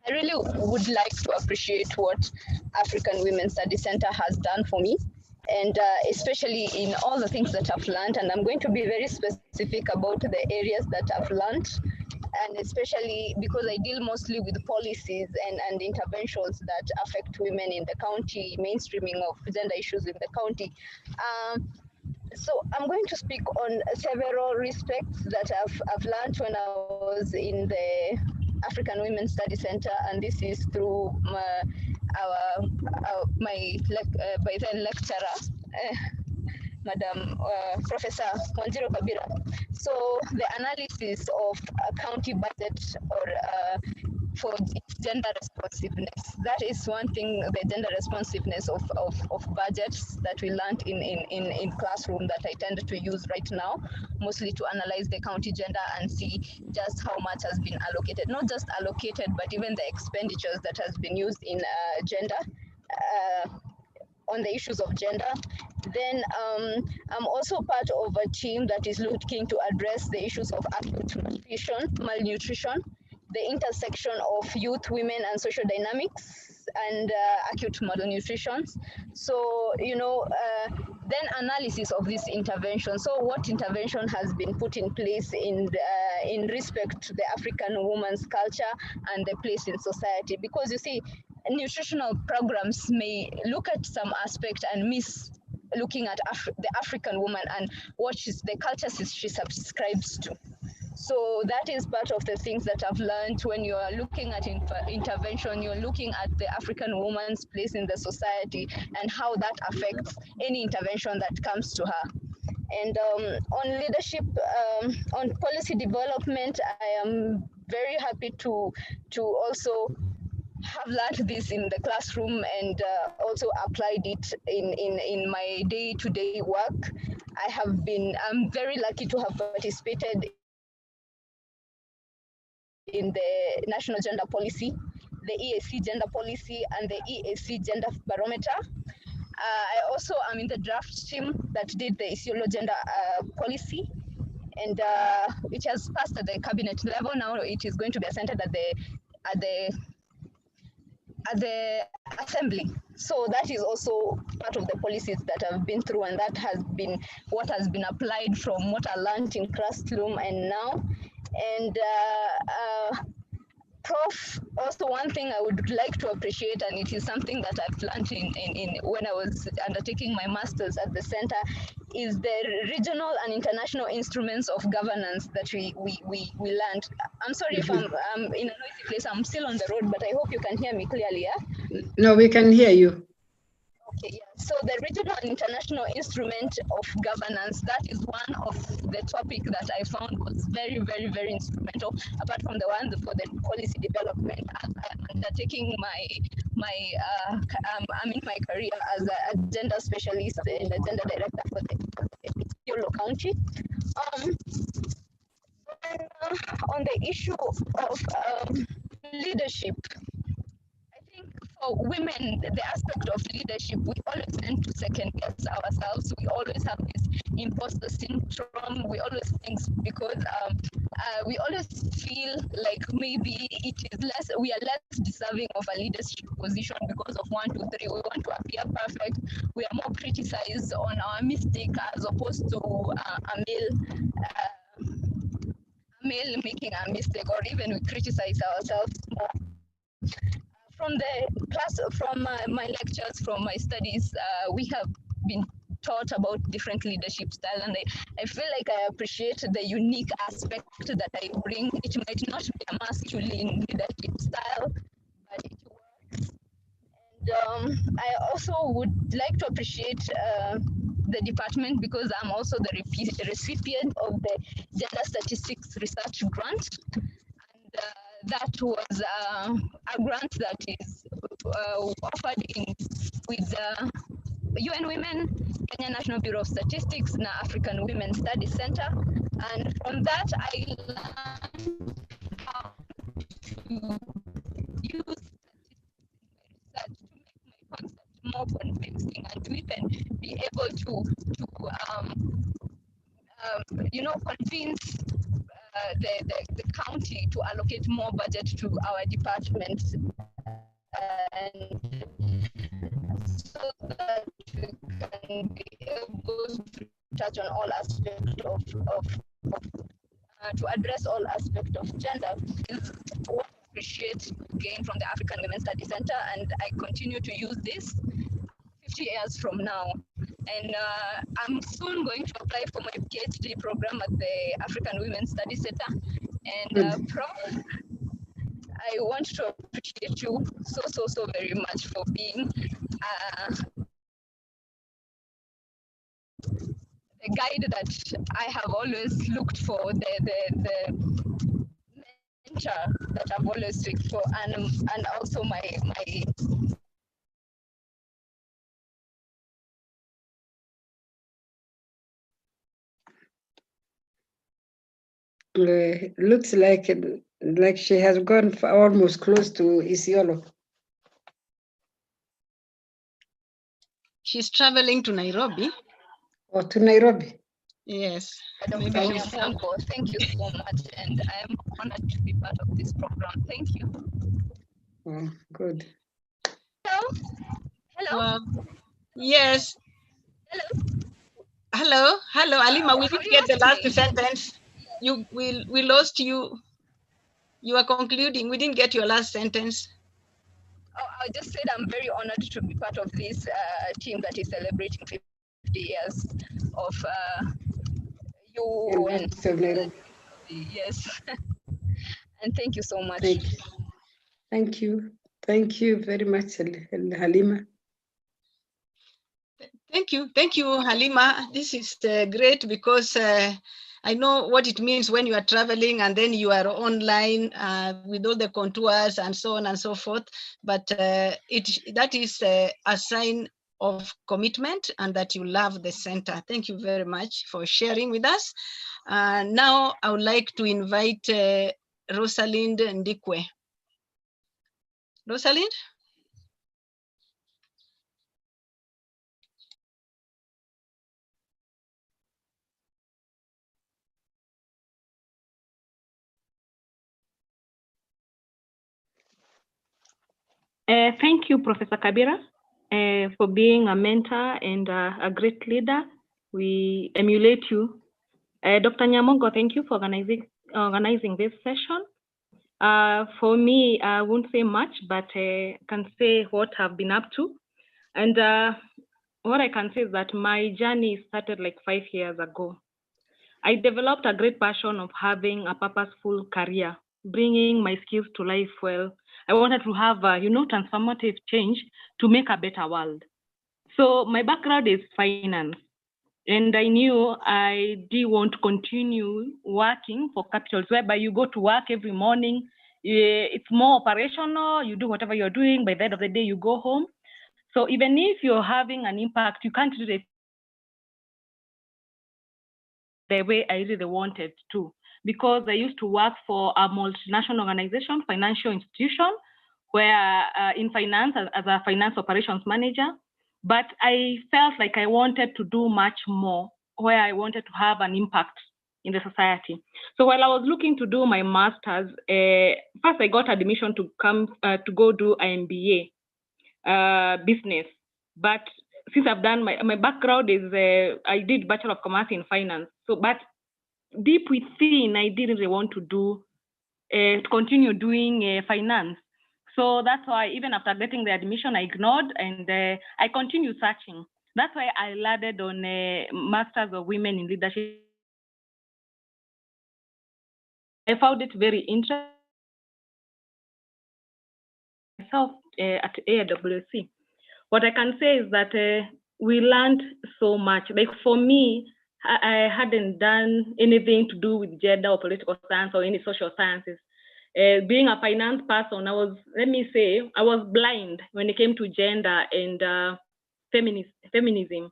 Speaker 11: I really would like to appreciate what African Women's Study Center has done for me, and especially in all the things that I've learned. And I'm going to be very specific about the areas that I've learned, and especially because I deal mostly with policies and interventions that affect women in the county, mainstreaming of gender issues in the county. So I'm going to speak on several respects that I've learned when I was in the African Women's Study Center, and this is through my by then lecturer, Madam Professor Wanjiru Kabira. So the analysis of county budget or for gender responsiveness. That is one thing, the gender responsiveness of budgets that we learned in classroom that I tend to use right now, mostly to analyze the county gender and see just how much has been allocated, not just allocated, but even the expenditures that has been used in gender. On the issues of gender. Then I'm also part of a team that is looking to address the issues of acute malnutrition, the intersection of youth, women, and social dynamics, and acute malnutrition. So, then analysis of this intervention. So what intervention has been put in place in respect to the African woman's culture and the place in society? Because you see, nutritional programs may look at some aspect and miss looking at the African woman and what the culture she subscribes to. So that is part of the things that I've learned when you are looking at intervention. You're looking at the African woman's place in the society and how that affects any intervention that comes to her. And on leadership, on policy development, I am very happy to also have learned this in the classroom and also applied it in my day-to-day work. I'm very lucky to have participated in the National Gender Policy, the EAC Gender Policy, and the EAC Gender Barometer. I also am in the draft team that did the Isiolo Gender Policy, and it has passed at the cabinet level. Now it is going to be assented at the assembly. So that is also part of the policies that I've been through, and that has been what has been applied from what I learned in classroom and now. And Prof, also one thing I would like to appreciate, and it is something that I've learned in when I was undertaking my master's at the center, is the regional and international instruments of governance that we learned. I'm sorry if I'm in a noisy place. I'm still on the road, but I hope you can hear me clearly. Yeah?
Speaker 6: No, we can hear you.
Speaker 11: Okay, yeah. So the regional and international instrument of governance, that is one of the topic that I found was very, very, very instrumental, apart from the one for the policy development. I'm undertaking I'm in my career as a gender specialist and a gender director for the Isiolo County. On the issue of leadership, for women, the aspect of leadership, we always tend to second guess ourselves. We always have this imposter syndrome. We always think because we always feel like maybe we are less deserving of a leadership position because of 1, 2, 3. We want to appear perfect. We are more criticized on our mistake as opposed to a male making a mistake, or even we criticize ourselves more. From the class, from my lectures, from my studies, we have been taught about different leadership styles, and I feel like I appreciate the unique aspect that I bring. It might not be a masculine leadership style, but it works. And I also would like to appreciate the department because I'm also the recipient of the Gender Statistics Research Grant. And that was a grant that is offered with UN Women, Kenya National Bureau of Statistics, and African Women Studies Center. And from that, I learned how to use statistics in my research to make my concept more convincing and to even be able to convince the county to allocate more budget to our department, and so that we can be able to touch on all aspects to address all aspects of gender. Is what I appreciate gain from the African Women Study Center, and I continue to use this 50 years from now. And I'm soon going to apply for my PhD program at the African Women Study Center. And Prof, I want to appreciate you so very much for being the guide that I have always looked for, the mentor that I've always looked for, and also my
Speaker 6: looks like she has gone almost close to Isiolo.
Speaker 1: She's traveling to Nairobi.
Speaker 6: Or to Nairobi?
Speaker 1: Yes.
Speaker 11: Dr. Nyamongo, thank you so much, and I am honored to be part of this program. Thank you.
Speaker 6: Oh, good.
Speaker 11: Hello. Hello.
Speaker 1: Well, yes.
Speaker 11: Hello.
Speaker 1: Hello, Alima. We didn't get the last sentence. We lost you. You are concluding. We didn't get your last sentence.
Speaker 11: Oh, I just said I'm very honored to be part of this team that is celebrating 50 years of you. And, yes. And thank you so much.
Speaker 6: Thank you. Thank you very much, Halima.
Speaker 1: Thank you, Halima. This is great because I know what it means when you are traveling and then you are online with all the contours and so on and so forth. But that is a sign of commitment and that you love the center. Thank you very much for sharing with us. Now I would like to invite Rosalind Ndikwe. Rosalind?
Speaker 12: Thank you, Professor Kabira, for being a mentor and a great leader. We emulate you. Dr. Nyamongo, thank you for organizing this session. For me, I won't say much, but can say what I've been up to. And what I can say is that my journey started like 5 years ago. I developed a great passion of having a purposeful career, bringing my skills to life well. I wanted to have a, transformative change to make a better world. So my background is finance, and I knew I did want to continue working for capitals, whereby you go to work every morning. It's more operational. You do whatever you're doing. By the end of the day, you go home. So even if you're having an impact, you can't do it the way I really wanted to, because I used to work for a multinational organization, financial institution, where in finance as a finance operations manager, but I felt like I wanted to do much more, where I wanted to have an impact in the society. So while I was looking to do my master's, first I got admission to go do an MBA, business, but since I've done my background is I did Bachelor of Commerce in Finance. So, but deep within, I didn't really want to do to continue doing finance. So that's why even after getting the admission, I ignored and I continued searching. That's why I landed on a Masters of Women in Leadership. I found it very interesting myself at AWSC. What I can say is that we learned so much. Like for me, I hadn't done anything to do with gender or political science or any social sciences. Being a finance person, I was blind when it came to gender and feminism.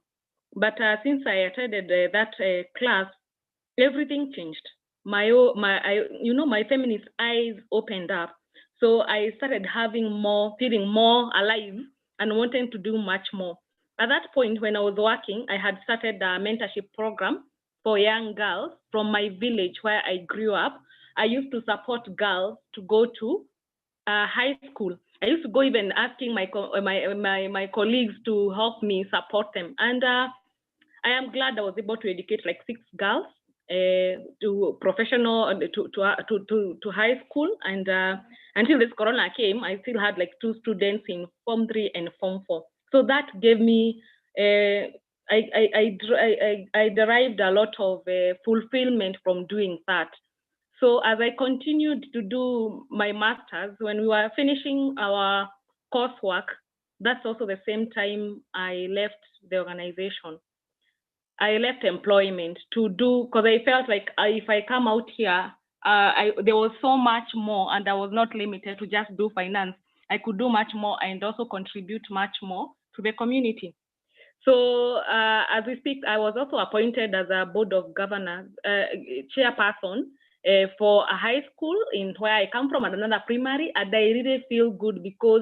Speaker 12: But since I attended that class, everything changed. My feminist eyes opened up. So I started feeling more alive and wanting to do much more. At that point, when I was working, I had started a mentorship program for young girls from my village where I grew up. I used to support girls to go to high school. I used to go even asking my colleagues to help me support them. And I am glad I was able to educate like 6 girls to professional to high school, and until this corona came, I still had like 2 students in Form 3 and Form 4. So that gave me I derived a lot of fulfillment from doing that. So as I continued to do my master's, when we were finishing our coursework, that's also the same time I left the organization. I left employment to do, because I felt like if I come out here, there was so much more, and I was not limited to just do finance. I could do much more and also contribute much more to the community. So as we speak, I was also appointed as a board of governors, chairperson for a high school in where I come from, and another primary, and I really feel good because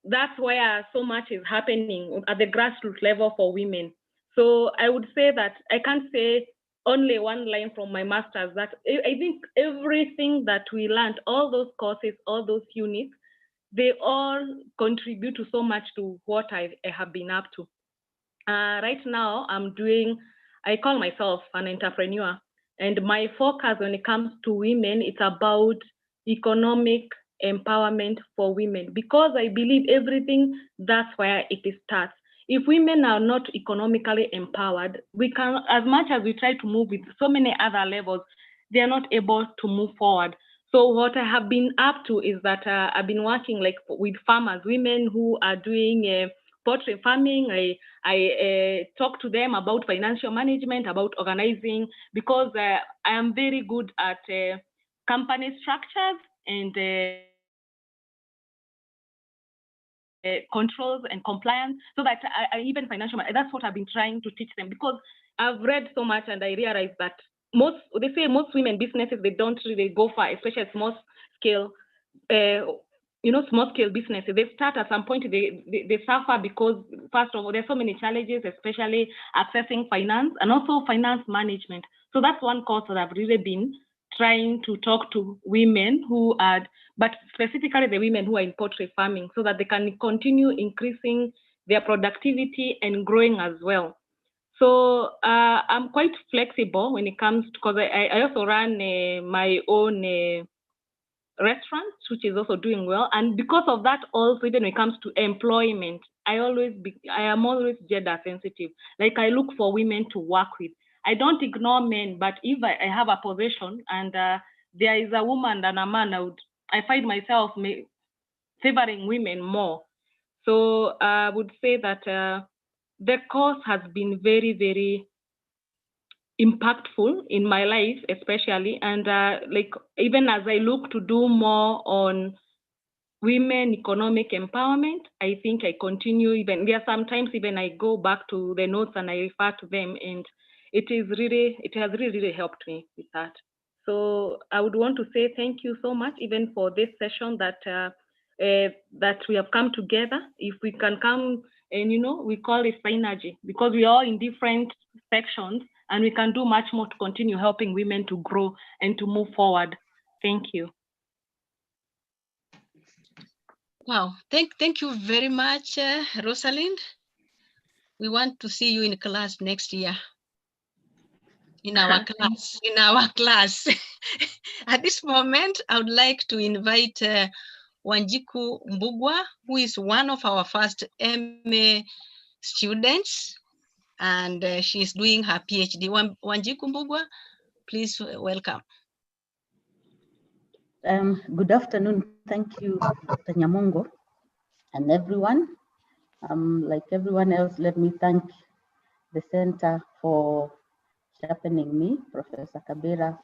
Speaker 12: that's where so much is happening at the grassroots level for women. So I would say that I can't say only one line from my master's, that I think everything that we learned, all those courses, all those units, they all contribute to so much to what I have been up to. Right now, I call myself an entrepreneur, and my focus when it comes to women, it's about economic empowerment for women, because I believe everything, that's where it starts. If women are not economically empowered, we can, as much as we try to move with so many other levels, they are not able to move forward. So what I have been up to is that I've been working like with farmers, women who are doing poultry farming. I talk to them about financial management, about organizing, because I am very good at company structures and controls and compliance, so that even financial, that's what I've been trying to teach them, because I've read so much and I realized that most women businesses, they don't really go far, especially small scale, small scale businesses. They start at some point, they suffer because, first of all, there's so many challenges, especially accessing finance and also finance management. So that's one course that I've really been trying to talk to women who are, but specifically the women who are in poultry farming, so that they can continue increasing their productivity and growing as well. So I'm quite flexible when it comes to, because I also run my own restaurant, which is also doing well. And because of that, also, even when it comes to employment, I am always gender sensitive. Like, I look for women to work with. I don't ignore men, but if I have a position and there is a woman and a man, I find myself favoring women more. So I would say that the course has been very, very impactful in my life, especially. And like, even as I look to do more on women economic empowerment, I think I continue, even there are sometimes even I go back to the notes and I refer to them, and it has really helped me with that. So I would want to say thank you so much, even for this session that we have come together. If we can come and, we call it synergy, because we are in different sections and we can do much more to continue helping women to grow and to move forward. Thank you.
Speaker 1: Wow, thank you very much, Rosalind. We want to see you in class next year. In our class. At this moment, I would like to invite Wanjiku Mbugwa, who is one of our first MA students. and she's doing her PhD. Wanjiku Mbugua, please welcome.
Speaker 3: Good afternoon. Thank you, Dr. Nyamongo, and everyone. Like everyone else, let me thank the center for sharpening me, Professor Kabera,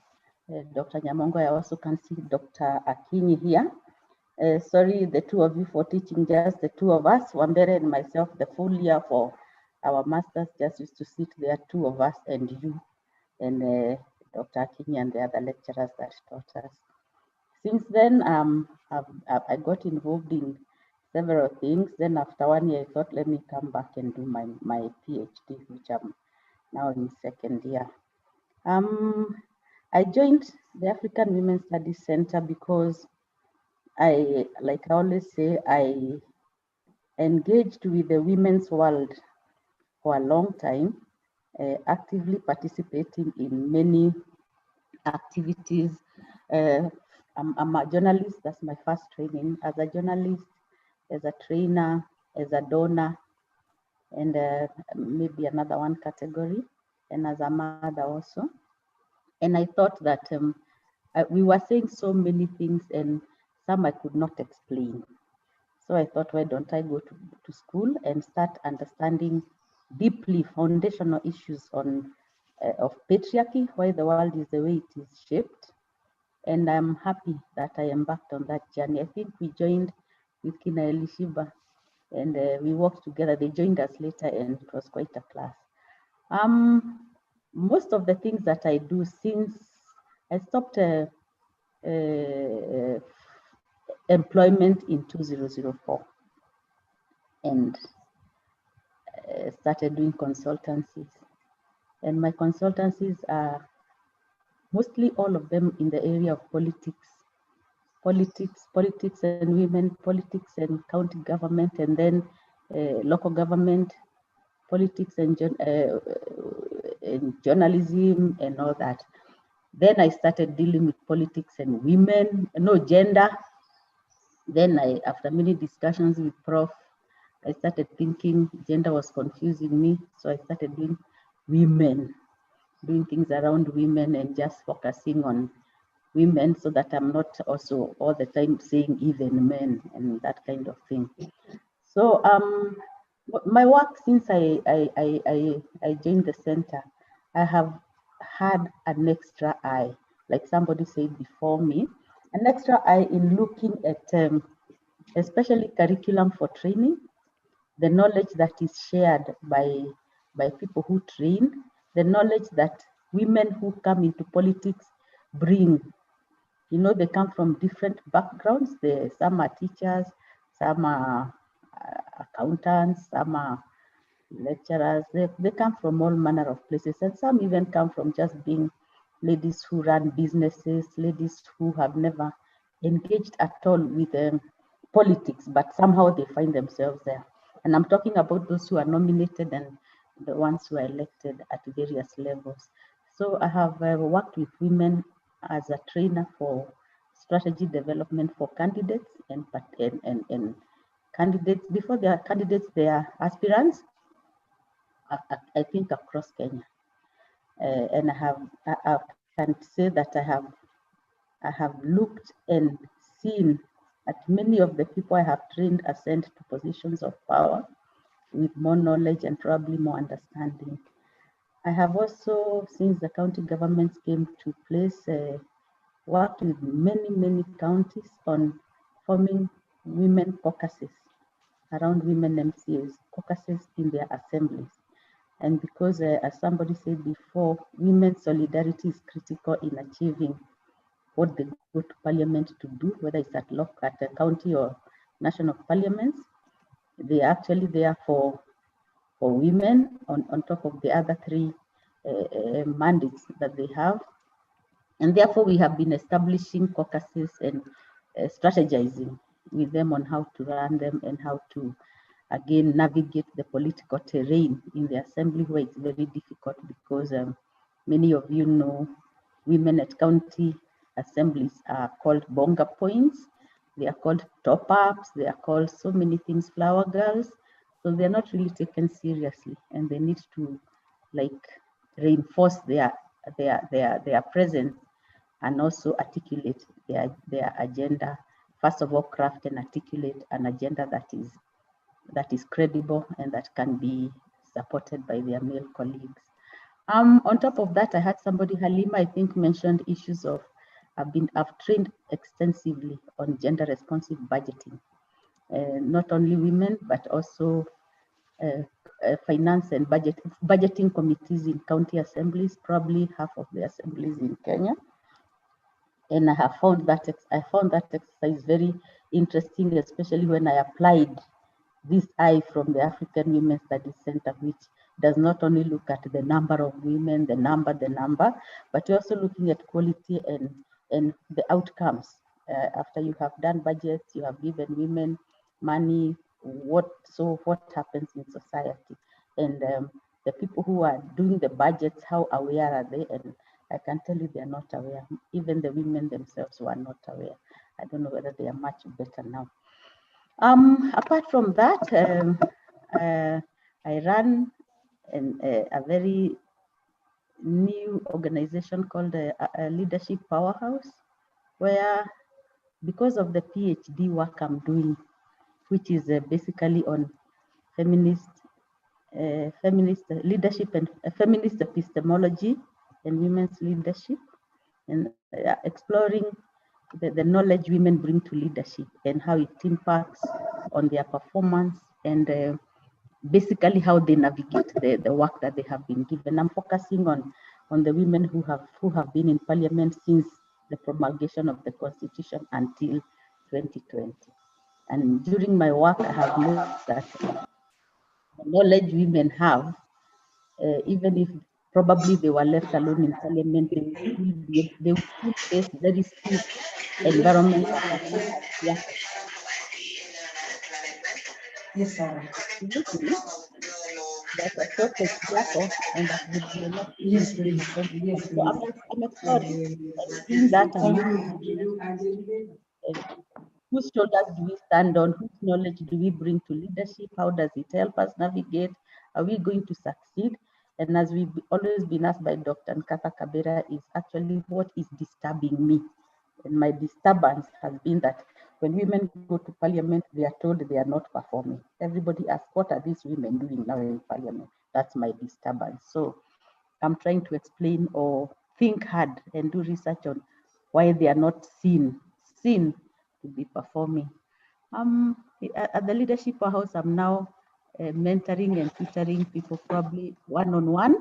Speaker 3: Dr. Nyamongo. I also can see Dr. Akinyi here. Sorry, the two of you for teaching, just the two of us, Wambere and myself, the full year for our masters just used to sit there, two of us and you, and Dr. Akinyi and the other lecturers that taught us. Since then, I got involved in several things. Then after 1 year, I thought, let me come back and do my PhD, which I'm now in second year. I joined the African Women's Studies Center because like I always say, I engaged with the women's world for a long time, actively participating in many activities. I'm a journalist, that's my first training as a journalist, as a trainer, as a donor, and maybe another one category, and as a mother also. And I thought that we were saying so many things and some I could not explain. So I thought, why don't I go to school and start understanding deeply foundational issues on of patriarchy, why the world is the way it is shaped. And I'm happy that I embarked on that journey. I think we joined with Kina Elishiba and we worked together. They joined us later and it was quite a class. Most of the things that I do since I stopped employment in 2004 and started doing consultancies. And my consultancies are mostly all of them in the area of politics and women, politics and county government, and then local government, politics and journalism and all that. Then I started dealing with politics and women, gender. Then after many discussions with Prof, I started thinking gender was confusing me. So I started doing women, doing things around women and just focusing on women so that I'm not also all the time saying even men and that kind of thing. So my work since I joined the center, I have had an extra eye, like somebody said before me, an extra eye in looking at especially curriculum for training, the knowledge that is shared by people who train, the knowledge that women who come into politics bring. They come from different backgrounds. Some are teachers, some are accountants, some are lecturers. They come from all manner of places, and some even come from just being ladies who run businesses, ladies who have never engaged at all with politics, but somehow they find themselves there. And I'm talking about those who are nominated and the ones who are elected at various levels. So I have worked with women as a trainer for strategy development for candidates and candidates. Before they are candidates, they are aspirants, I think across Kenya. And I can say that I have looked and seen that many of the people I have trained are sent to positions of power with more knowledge and probably more understanding. I have also, since the county governments came to place, worked with many counties on forming women caucuses around women MCAs, caucuses in their assemblies. And because, as somebody said before, women's solidarity is critical in achieving what they go to parliament to do, whether it's at the county or national parliaments. They are actually there for women on top of the other three mandates that they have. And therefore, we have been establishing caucuses and strategizing with them on how to run them and how to, again, navigate the political terrain in the assembly, where it's very difficult because many of you know women at county assemblies are called bonga points. They are called top-ups. They are called so many things, flower girls. So they're not really taken seriously, and they need to like reinforce their presence and also articulate their agenda. First of all, craft and articulate an agenda that is credible and that can be supported by their male colleagues. On top of that, I had somebody, Halima, I think, mentioned issues of I've trained extensively on gender responsive budgeting. Not only women, but also finance and budgeting committees in county assemblies, probably half of the assemblies in Kenya. And I have found that exercise very interesting, especially when I applied this eye from the African Women Studies Center, which does not only look at the number of women, the number, but you're also looking at quality and the outcomes. After you have done budgets, you have given women money, what happens in society? And the people who are doing the budgets, how aware are they? And I can tell you they are not aware. Even the women themselves were not aware. I don't know whether they are much better now. Apart from that, I run a very new organization called a Leadership Powerhouse, where because of the PhD work I'm doing, which is basically on feminist leadership and feminist epistemology and women's leadership, and exploring the knowledge women bring to leadership and how it impacts on their performance and basically how they navigate the work that they have been given. I'm focusing on the women who have been in parliament since the promulgation of the constitution until 2020. And during my work, I have looked at the knowledge women have, even if probably they were left alone in parliament, they will still face very stiff environment that a shortage therefore, and that would be enough to So I'm exploring and doing that. I'm looking at whose shoulders do we stand on? Whose knowledge do we bring to leadership? How does it help us navigate? Are we going to succeed? And as we've always been asked by Dr. Nkatha Kabera, is actually what is disturbing me. And my disturbance has been that when women go to parliament, they are told they are not performing. Everybody asks, what are these women doing now in parliament? That's my disturbance. So I'm trying to explain or think hard and do research on why they are not seen to be performing. At the Leadership House, I'm now mentoring and tutoring people probably one-on-one.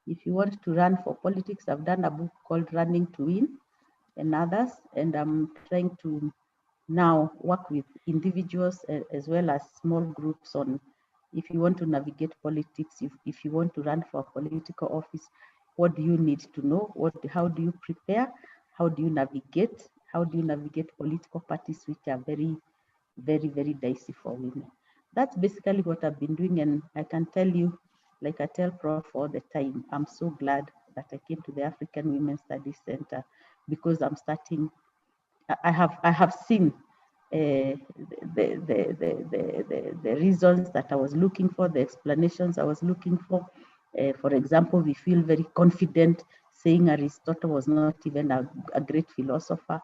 Speaker 3: If you want to run for politics, I've done a book called Running to Win and others, and I'm trying to now work with individuals as well as small groups on if you want to navigate politics, if you want to run for a political office, what do you need to know? How do you prepare? How do you navigate? How do you navigate political parties which are very, very, very dicey for women? That's basically what I've been doing, and I can tell you, like I tell Prof all the time, I'm so glad that I came to the African Women Studies Center because I'm starting. I have seen the reasons that I was looking for, the explanations I was looking for. For example, we feel very confident saying Aristotle was not even a great philosopher.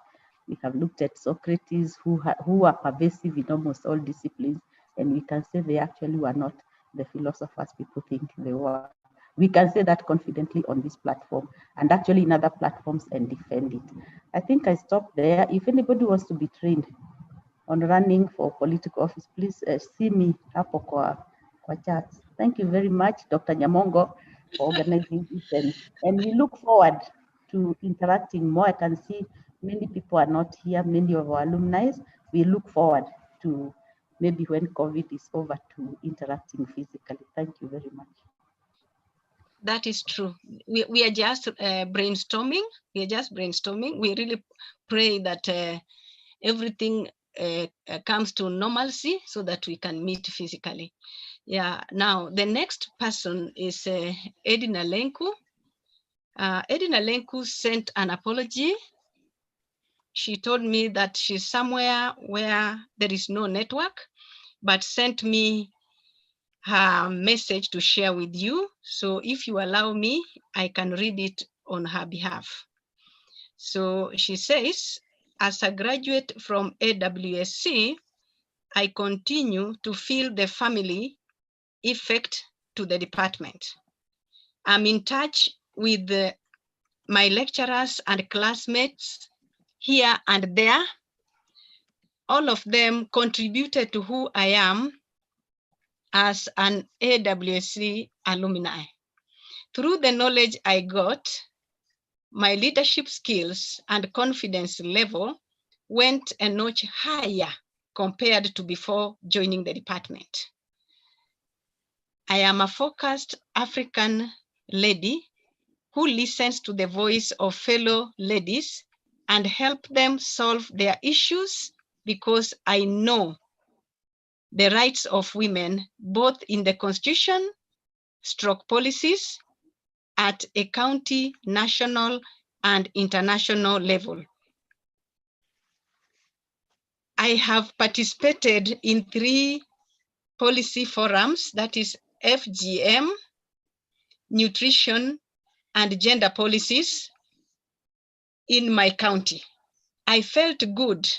Speaker 3: We have looked at Socrates, who are pervasive in almost all disciplines, and we can say they actually were not the philosophers people think they were. We can say that confidently on this platform and actually in other platforms and defend it. I think I stopped there. If anybody wants to be trained on running for political office, please see me hapo kwa chats. Thank you very much, Dr. Nyamongo, for organizing this, and we look forward to interacting more. I can see many people are not here, many of our alumni. We look forward to maybe when COVID is over to interacting physically. Thank you very much.
Speaker 1: That is true. We are just brainstorming. We are just brainstorming. We really pray that everything comes to normalcy so that we can meet physically. Yeah. Now the next person is Edina Lenku. Edina Lenku sent an apology. She told me that she's somewhere where there is no network, but sent me her message to share with you. So if you allow me, I can read it on her behalf. So she says, as a graduate from AWSC, I continue to feel the family effect to the department. I'm in touch with my lecturers and classmates here and there. All of them contributed to who I am as an AWSC alumni. Through the knowledge I got, my leadership skills and confidence level went a notch higher compared to before joining the department. I am a focused African lady who listens to the voice of fellow ladies and help them solve their issues because I know the rights of women, both in the Constitution, stroke policies, at a county, national, and international level. I have participated in 3 policy forums, that is FGM, nutrition, and gender policies in my county. I felt good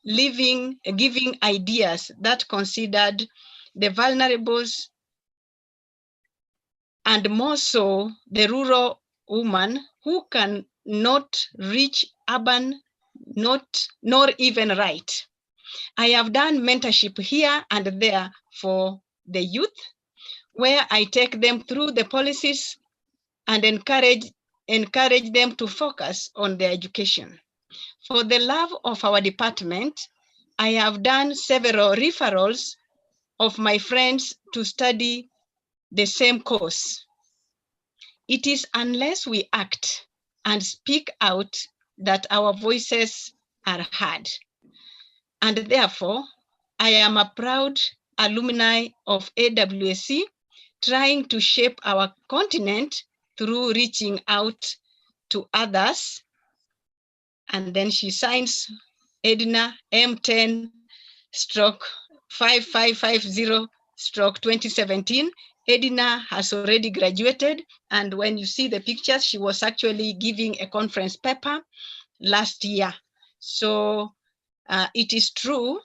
Speaker 1: giving ideas that considered the vulnerables and more so the rural woman who can not reach urban, nor even write. I have done mentorship here and there for the youth, where I take them through the policies and encourage them to focus on their education. For the love of our department, I have done several referrals of my friends to study the same course. It is unless we act and speak out that our voices are heard. And therefore, I am a proud alumni of AWSC, trying to shape our continent through reaching out to others. And then she signs Edna M10/5550/2017. Edna has already graduated. And when you see the pictures, she was actually giving a conference paper last year. So it is true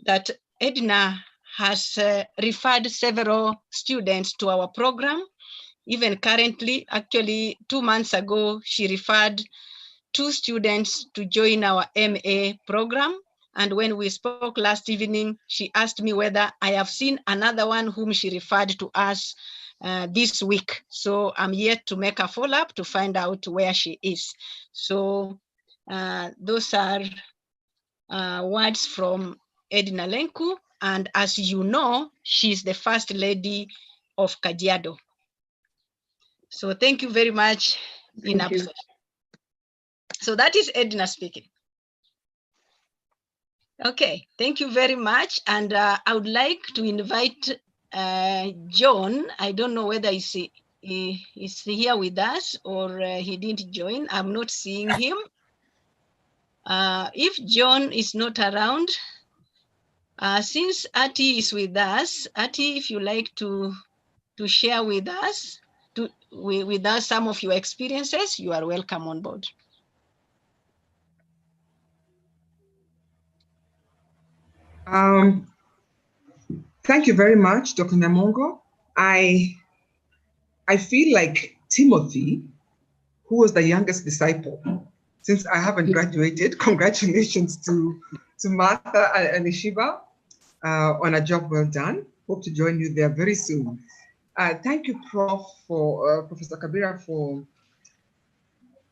Speaker 1: that Edna has referred several students to our program. Even currently, actually 2 months ago, she referred 2 students to join our MA program. And when we spoke last evening, she asked me whether I have seen another one whom she referred to us this week. So I'm yet to make a follow-up to find out where she is. So those are words from Edna Lenku. And as you know, she's the First Lady of Kajiado. So thank you very much.
Speaker 6: Thank you.
Speaker 1: So that is Edna speaking. Okay, thank you very much. And I would like to invite John. I don't know whether he's here with us or he didn't join. I'm not seeing him. If John is not around, since Ati is with us, Ati, if you like to share with us, with us some of your experiences, you are welcome on board.
Speaker 13: Thank you very much, Dr. Nyamongo. I feel like Timothy, who was the youngest disciple, since I haven't graduated. Congratulations to Martha and Ishiba on a job well done. Hope to join you there very soon. Thank you, Professor Kabira, for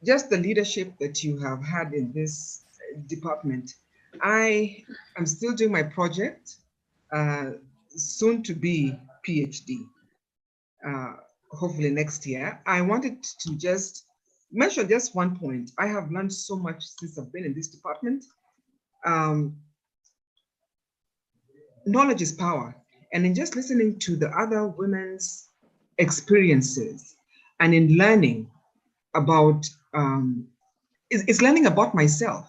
Speaker 13: just the leadership that you have had in this department. I am still doing my project, soon to be PhD, hopefully next year. I wanted to just mention just one point. I have learned so much since I've been in this department. Knowledge is power. And in just listening to the other women's experiences and in learning about, it's learning about myself.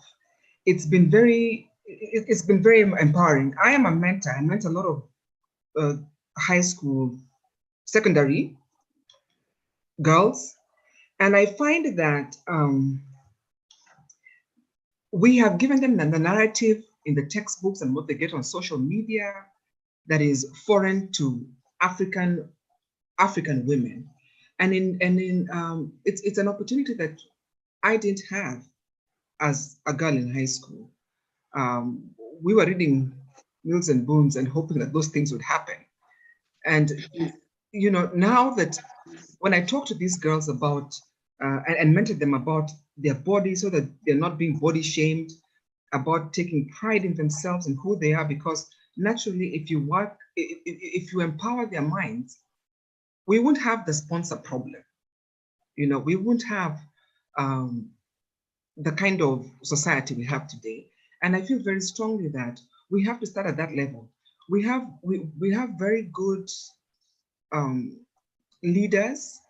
Speaker 13: It's been very empowering. I am a mentor. I mentor a lot of high school, secondary girls. And I find that we have given them the narrative in the textbooks and what they get on social media that is foreign to African women. And it's an opportunity that I didn't have as a girl in high school. We were reading Mills and Boons and hoping that those things would happen. And you know, now that when I talk to these girls about and mentor them about their body so that they're not being body shamed, about taking pride in themselves and who they are, because naturally, if you work, if you empower their minds, we won't have the sponsor problem. You know, we won't have the kind of society we have today. And I feel very strongly that we have to start at that level. We have very good leaders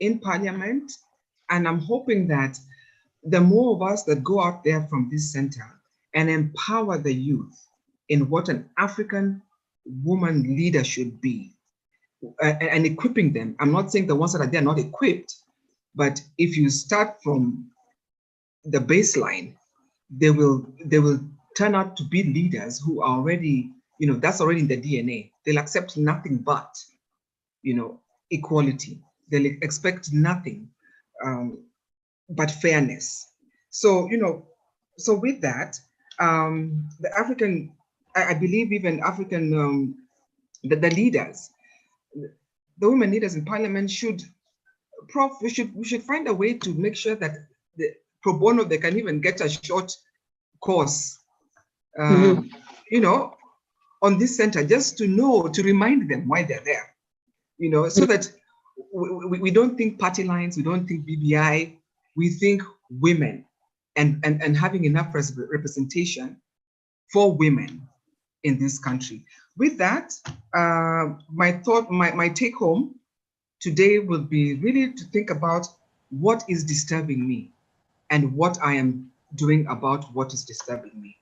Speaker 13: in parliament, and I'm hoping that the more of us that go out there from this center and empower the youth in what an African woman leader should be, and equipping them. I'm not saying the ones that are there are not equipped, but if you start from the baseline, they will turn out to be leaders who are already, you know, that's already in the DNA. They'll accept nothing but, you know, equality. They'll expect nothing but fairness. So, you know, so with that, the African, I believe even African, the leaders, the women leaders in parliament should, we should find a way to make sure that the pro bono, they can even get a short course, you know, on this center, just to know, to remind them why they're there, you know, so that we don't think party lines, we don't think BBI, we think women and having enough representation for women in this country. With that, my take home today will be really to think about what is disturbing me and what I am doing about what is disturbing me.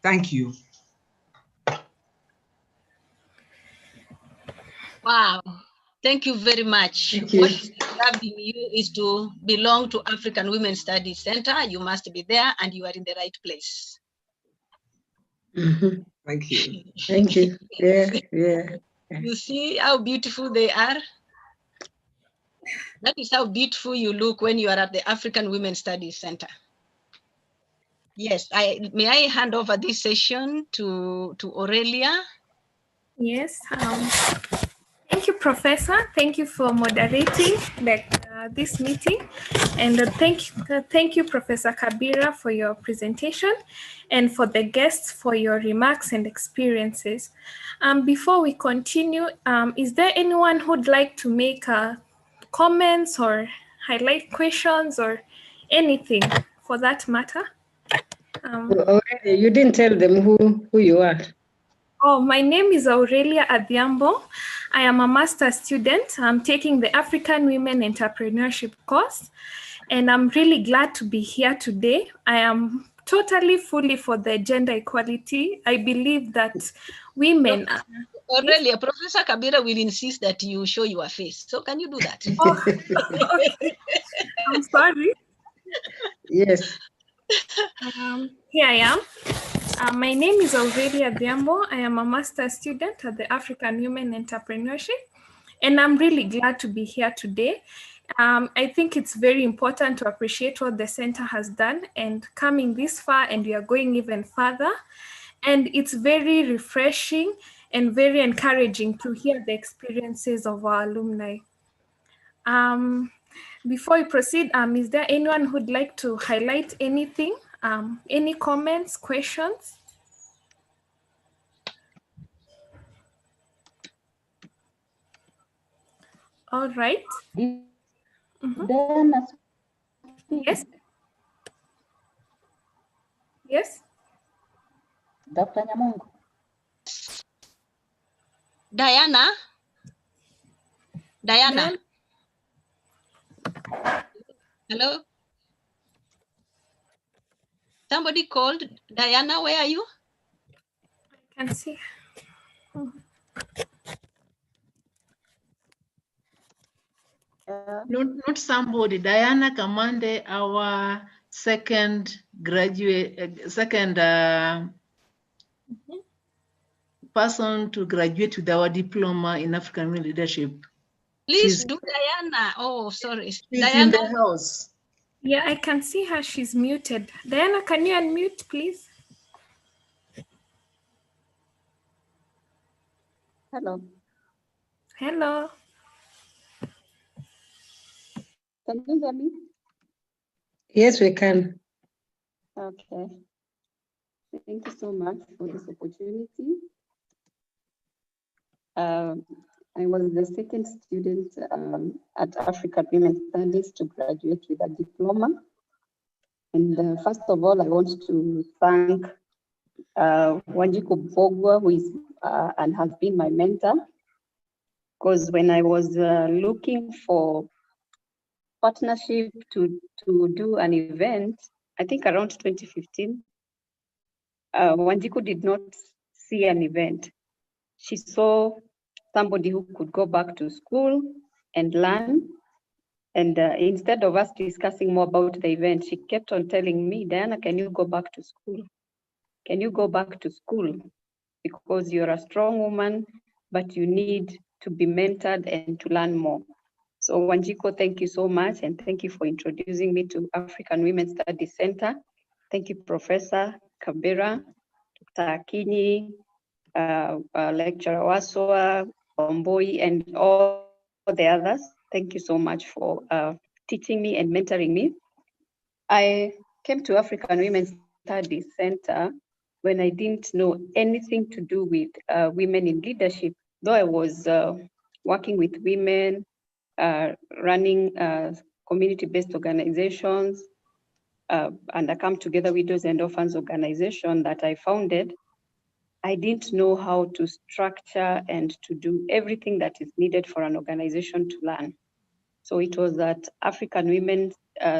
Speaker 13: Thank you.
Speaker 1: Wow. Thank you very much.
Speaker 6: Thank you.
Speaker 1: What is disturbing you is to belong to African Women Studies Center. You must be there and you are in the right place.
Speaker 13: Thank you.
Speaker 6: Thank you. Yeah.
Speaker 1: You see how beautiful they are? That is how beautiful you look when you are at the African Women Studies Center. Yes, may I hand over this session to Aurelia?
Speaker 14: Yes. Thank you, Professor. Thank you for moderating this meeting. And thank you, Professor Kabira, for your presentation and for the guests for your remarks and experiences. Before we continue, is there anyone who'd like to make comments or highlight questions or anything for that matter?
Speaker 6: Already, you didn't tell them who you are.
Speaker 14: Oh, my name is Aurelia Adhiambo. I am a master's student. I'm taking the African Women Entrepreneurship course, and I'm really glad to be here today. I am totally fully for the gender equality. I believe that women...
Speaker 1: Aurelia, Professor Kabira will insist that you show your face. So can you do that?
Speaker 14: Oh, okay. I'm sorry.
Speaker 6: Yes.
Speaker 14: Here I am. My name is Aurelia Adhiambo. I am a master's student at the African Women Entrepreneurship, and I'm really glad to be here today. I think it's very important to appreciate what the center has done and coming this far, and we are going even further. And it's very refreshing and very encouraging to hear the experiences of our alumni. Before we proceed, is there anyone who'd like to highlight anything? Any comments, questions? All right. Yes. Yes.
Speaker 3: Dr. Nyamongo.
Speaker 1: Diana? Hello? Somebody called. Diana, where are you?
Speaker 14: I can see.
Speaker 15: Not somebody, Diana Kamande, our second graduate, person to graduate with our diploma in African leadership.
Speaker 1: Please do Diana. Oh, sorry.
Speaker 15: She's
Speaker 1: Diana.
Speaker 15: in the house.
Speaker 14: Yeah, I can see her. She's muted. Diana, can you unmute, please?
Speaker 16: Hello.
Speaker 14: Hello.
Speaker 16: Can you hear me?
Speaker 6: Yes, we can.
Speaker 16: Okay. Thank you so much for this opportunity. I was the second student at African Women Studies to graduate with a diploma. And first of all, I want to thank Wanjiku Bogwa, who is and has been my mentor. Because when I was looking for partnership to do an event, I think around 2015, Wanjiku did not see an event. She saw somebody who could go back to school and learn. And instead of us discussing more about the event, she kept on telling me, Diana, can you go back to school? Can you go back to school? Because you're a strong woman, but you need to be mentored and to learn more. So Wanjiku, thank you so much. And thank you for introducing me to African Women Studies Center. Thank you, Professor Kabira, Dr. Akinyi, Lecturer Waswa, Omboi, and all the others. Thank you so much for teaching me and mentoring me. I came to African Women Studies Center when I didn't know anything to do with women in leadership, though I was working with women, running community-based organizations, and a Come Together Widows and Orphans organization that I founded. I didn't know how to structure and to do everything that is needed for an organization to learn. So it was at African Women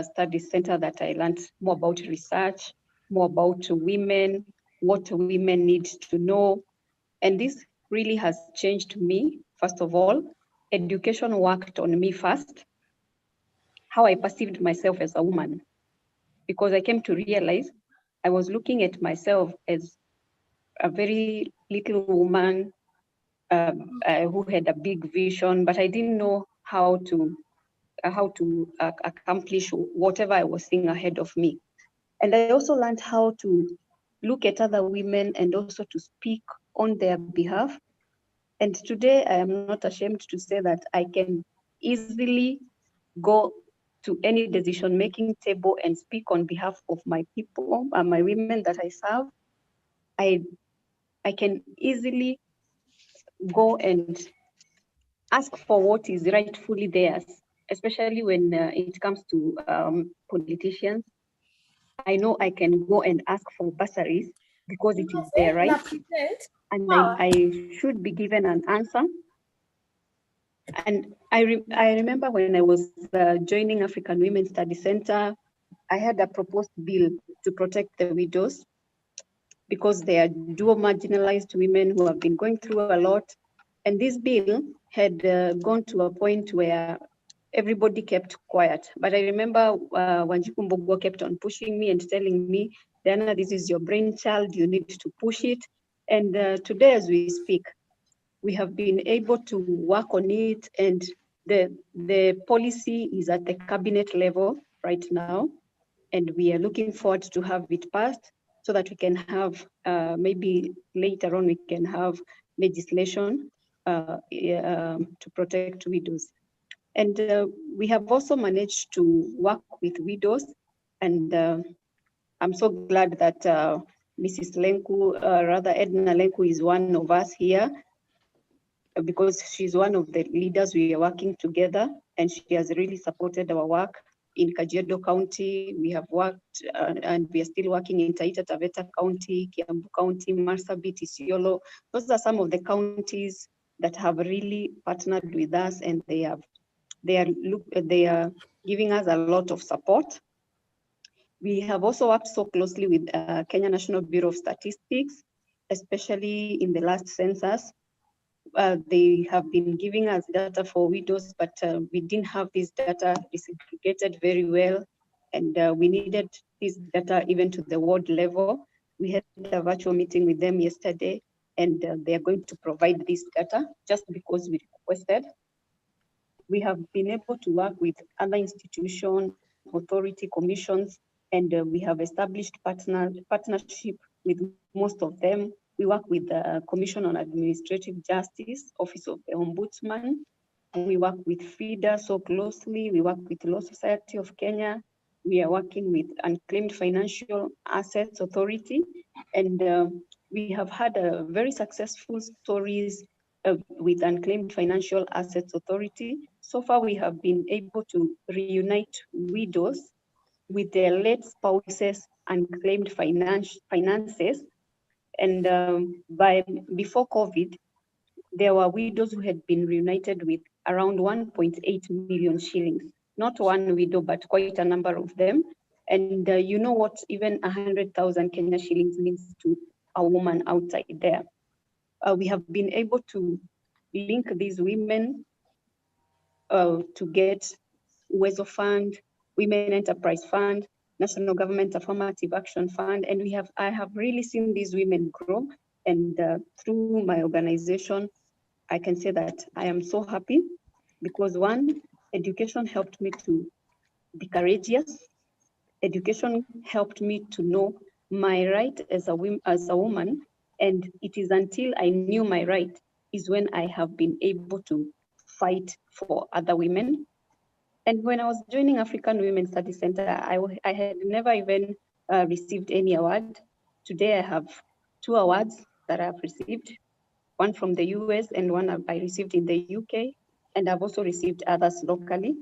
Speaker 16: Studies Center that I learned more about research, more about women, what women need to know. And this really has changed me. First of all, education worked on me first, how I perceived myself as a woman, because I came to realize I was looking at myself as a very little woman who had a big vision, but I didn't know how to accomplish whatever I was seeing ahead of me. And I also learned how to look at other women and also to speak on their behalf. And today I am not ashamed to say that I can easily go to any decision-making table and speak on behalf of my people, my women that I serve. I can easily go and ask for what is rightfully theirs, especially when it comes to politicians. I know I can go and ask for bursaries because it is their right, and I should be given an answer. And I remember when I was joining African Women Studies Center, I had a proposed bill to protect the widows because they are dual marginalized women who have been going through a lot. And this bill had gone to a point where everybody kept quiet. But I remember Wanjiku Mbugua kept on pushing me and telling me, Diana, this is your brainchild, you need to push it. And today as we speak, we have been able to work on it, and the policy is at the cabinet level right now. And we are looking forward to have it passed so that we can have, maybe later on, we can have legislation to protect widows. And we have also managed to work with widows. And I'm so glad that Mrs. Lenku, rather Edna Lenku, is one of us here, because she's one of the leaders we are working together, and she has really supported our work. In Kajiado County, we have worked and we are still working in Taita Taveta County, Kiambu County, Marsabit, Isiolo. Those are some of the counties that have really partnered with us, and they are giving us a lot of support. We have also worked so closely with Kenya National Bureau of Statistics, especially in the last census. they have been giving us data for widows, but we didn't have this data disaggregated very well. And we needed this data even to the ward level. We had a virtual meeting with them yesterday, and they are going to provide this data just because we requested. We have been able to work with other institutions, authority commissions, and we have established partnership with most of them. We work with the Commission on Administrative Justice, Office of the Ombudsman, and we work with FIDA so closely. We work with Law Society of Kenya. We are working with Unclaimed Financial Assets Authority, and we have had very successful stories with Unclaimed Financial Assets Authority. So far, we have been able to reunite widows with their late spouses' unclaimed finances. And before COVID, there were widows who had been reunited with around 1.8 million shillings. Not one widow, but quite a number of them. And you know what even 100,000 Kenya shillings means to a woman outside there. We have been able to link these women to get Uwezo Fund, Women Enterprise Fund, National Government Affirmative Action Fund, and I have really seen these women grow. And through my organization, I can say that I am so happy because one, education helped me to be courageous. Education helped me to know my right as a woman, and it is until I knew my right is when I have been able to fight for other women. And when I was joining African Women Study Center, I had never even received any award. Today I have 2 awards that I've received, one from the US and one I received in the UK, and I've also received others locally.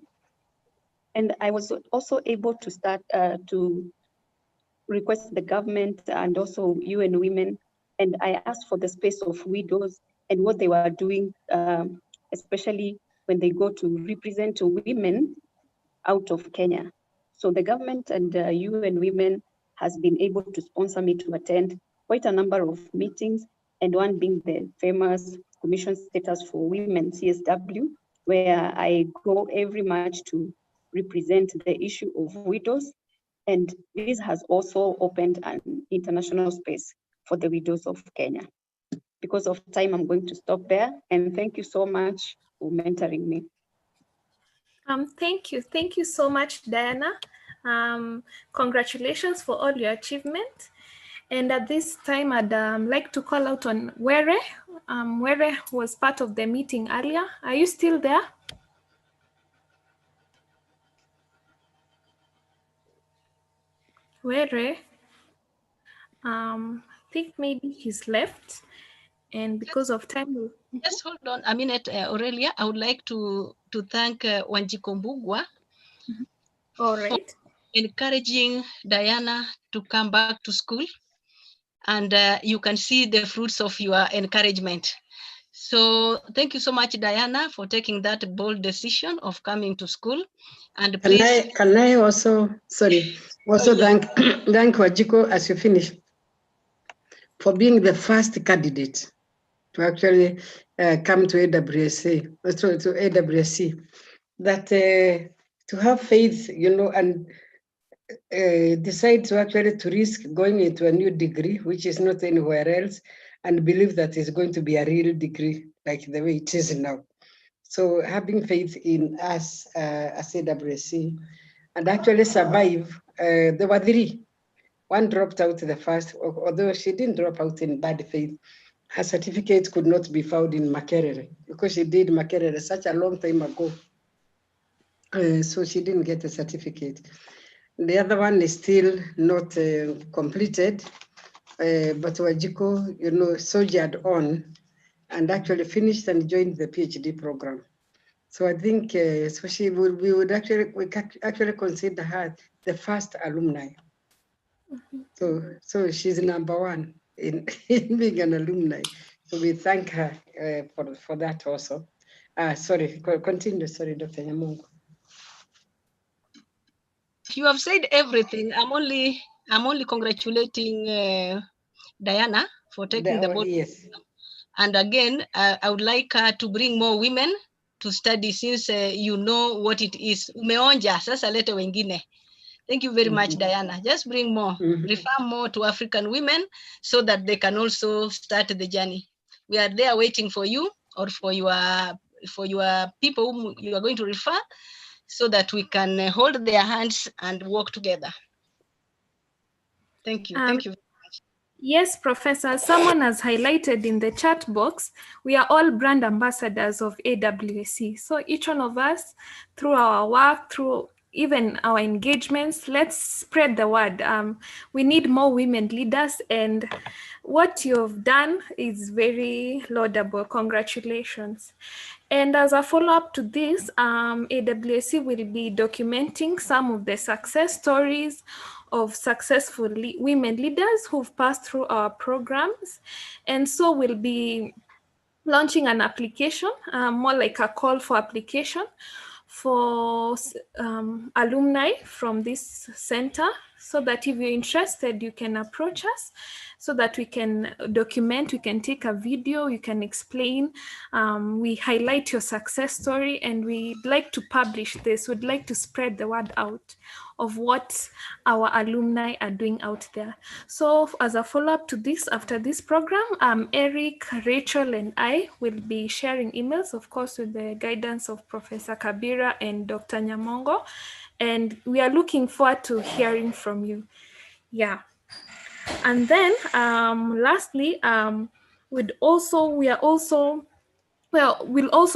Speaker 16: And I was also able to start to request the government and also UN Women, and I asked for the space of widows and what they were doing, especially when they go to represent women out of Kenya. So the government and UN Women has been able to sponsor me to attend quite a number of meetings, and one being the famous Commission Status for Women, CSW, where I go every March to represent the issue of widows. And this has also opened an international space for the widows of Kenya. Because of time, I'm going to stop there. And thank you so much for mentoring me.
Speaker 14: Thank you. Thank you so much, Diana. Congratulations for all your achievement. And at this time, I'd like to call out on Were. Were was part of the meeting earlier. Are you still there? Were? I think maybe he's left. And because of time,
Speaker 1: just hold on a minute, Aurelia. I would like to thank Wanjiko Mbugwa
Speaker 14: all right,
Speaker 1: for encouraging Diana to come back to school. And you can see the fruits of your encouragement. So thank you so much, Diana, for taking that bold decision of coming to school. And please,
Speaker 6: can I also, sorry, also thank Wajiko as you finish for being the first candidate to actually come to AWSC, to AWSC, that to have faith, you know, and decide to actually to risk going into a new degree, which is not anywhere else, and believe that it's going to be a real degree like the way it is now. So having faith in us as AWSC and actually survive, there were 3. One dropped out the first, although she didn't drop out in bad faith. Her certificate could not be found in Makerere because she did Makerere such a long time ago. So she didn't get a certificate. The other one is still not completed, but Wajiko, you know, soldiered on and actually finished and joined the PhD program. So I think so we would actually consider her the first alumni. So she's number 1 in being an alumni. So we thank her for that also. Sorry, continue. Sorry, Dr. Nyamongo.
Speaker 1: you have said everything. I'm only congratulating Diana for taking the bold.
Speaker 6: Yes.
Speaker 1: And again, I would like to bring more women to study, since you know what it is. Umeonja, sasa lete wengine. Thank you very much, Diana. Just bring more, refer more to African women so that they can also start the journey. We are there waiting for you, or for your people whom you are going to refer, so that we can hold their hands and work together. Thank you. Thank you.
Speaker 14: Yes, Professor, someone has highlighted in the chat box, we are all brand ambassadors of AWSC. So each one of us, through our work, through even our engagements, let's spread the word. We need more women leaders, and what you've done is very laudable. Congratulations. And as a follow-up to this, AWSC will be documenting some of the success stories of successful women leaders who've passed through our programs. And so we'll be launching an application, more like a call for application for alumni from this center, so that if you're interested, you can approach us so that we can document, we can take a video, you can explain, we highlight your success story, and we'd like to publish this. We'd like to spread the word out of what our alumni are doing out there. So as a follow-up to this, after this program, Eric, Rachel, and I will be sharing emails, of course, with the guidance of Professor Kabira and Dr. Nyamongo. And we are looking forward to hearing from you. Yeah. And then lastly, we'll also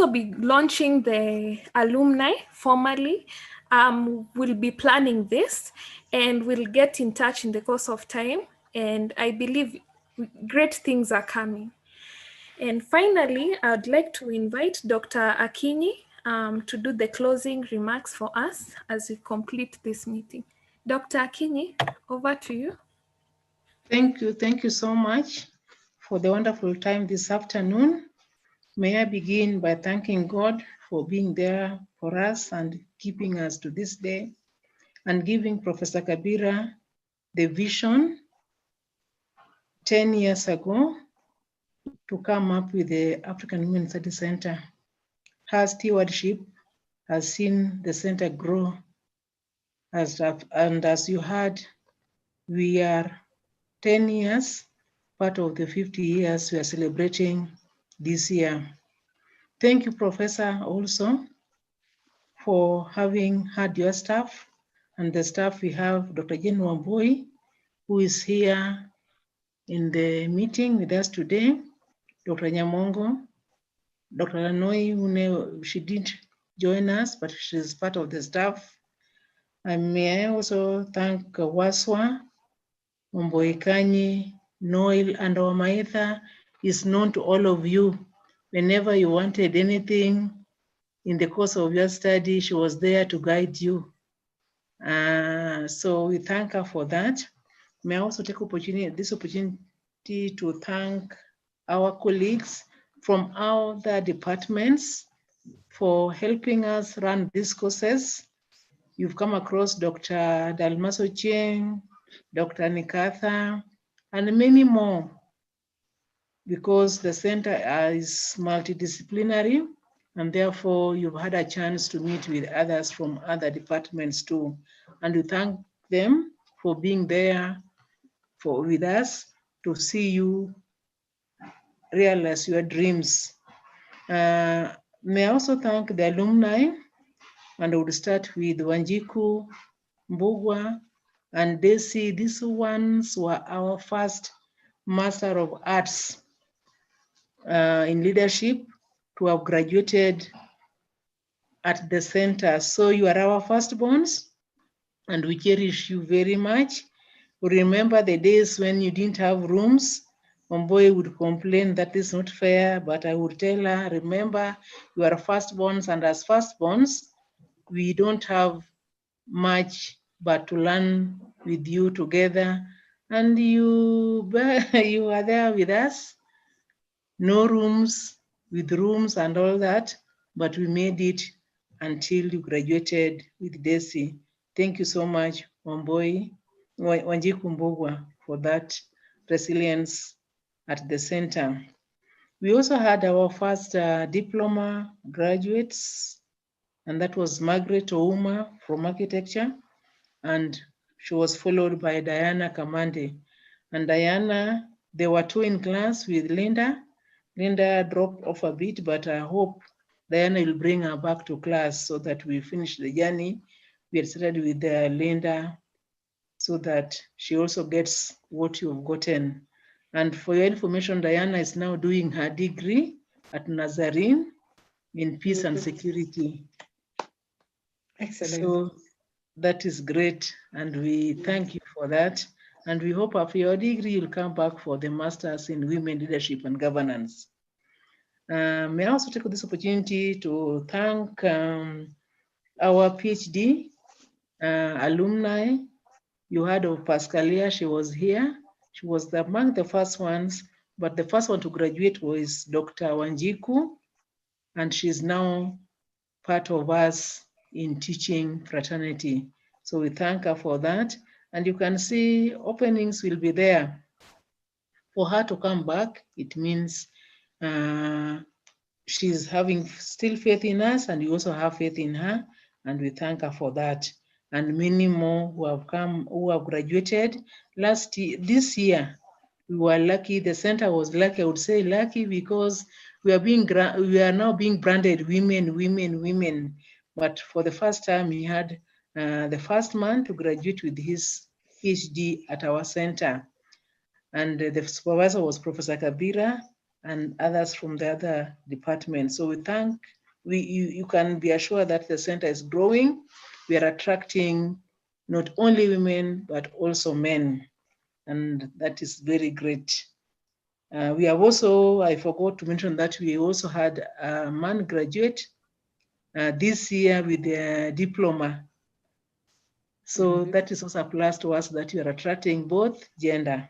Speaker 14: be launching the alumni formally. We'll be planning this, and we'll get in touch in the course of time. And I believe great things are coming. And finally, I'd like to invite Dr. Akinyi to do the closing remarks for us as we complete this meeting. Dr. Akinyi, over to you.
Speaker 15: Thank you so much for the wonderful time this afternoon. May I begin by thanking God for being there for us and keeping us to this day, and giving Professor Kabira the vision 10 years ago to come up with the African Women Studies Center. Her stewardship has seen the center grow, and as you heard, we are 10 years, part of the 50 years we are celebrating this year. Thank you, Professor, also for having had your staff and the staff we have, Dr. Jane Wambui, who is here in the meeting with us today, Dr. Nyamongo, Dr. Lanoi, she didn't join us, but she's part of the staff. And may I also thank Waswa, Omboikanyi, Noel, and Omaitha is known to all of you. Whenever you wanted anything in the course of your study, she was there to guide you. So we thank her for that. May I also take this opportunity to thank our colleagues from other departments for helping us run these courses. You've come across Dr. Dalmaso Cheng, Dr. Nikatha, and many more, because the center is multidisciplinary, and therefore you've had a chance to meet with others from other departments too. And we thank them for being there with us to see you realize your dreams. May I also thank the alumni, and I would start with Wanjiku, Mbugwa, and Desi. These ones were our first Master of Arts in leadership to have graduated at the center. So you are our firstborns, and we cherish you very much. We remember the days when you didn't have rooms. Omboy would complain that is not fair, but I would tell her, remember, you are firstborns, and as firstborns, we don't have much but to learn with you together. And you are there with us. No rooms, with rooms and all that, but we made it until you graduated with Desi. Thank you so much, Wanjiku Mbugwa, for that resilience at the center. We also had our first diploma graduates, and that was Margaret Ouma from architecture, and she was followed by Diana Kamande. And Diana, there were two in class with Linda. Linda dropped off a bit, but I hope Diana will bring her back to class so that we finish the journey. We had started with Linda so that she also gets what you've gotten. And for your information, Diana is now doing her degree at Nazarene in peace and security.
Speaker 6: Excellent.
Speaker 15: So that is great, and we thank you for that. And we hope after your degree, you'll come back for the Masters in Women Leadership and Governance. May I also take this opportunity to thank our PhD alumni. You heard of Pascalia, she was here. She was among the first ones, but the first one to graduate was Dr. Wanjiku, and she's now part of us in teaching fraternity. So we thank her for that. And you can see openings will be there. For her to come back, it means she's having still faith in us, and we also have faith in her, and we thank her for that. And many more who have come, who have graduated. This year, we were lucky. The center was lucky. I would say lucky because we are now being branded women, women, women. But for the first time, we had the first man to graduate with his PhD at our center. And the supervisor was Professor Kabira and others from the other departments. So we thank, you can be assured that the center is growing. We are attracting not only women, but also men. And that is very great. We have also, I forgot to mention that we also had a man graduate this year with a diploma. So that is also a plus to us that we are attracting both gender.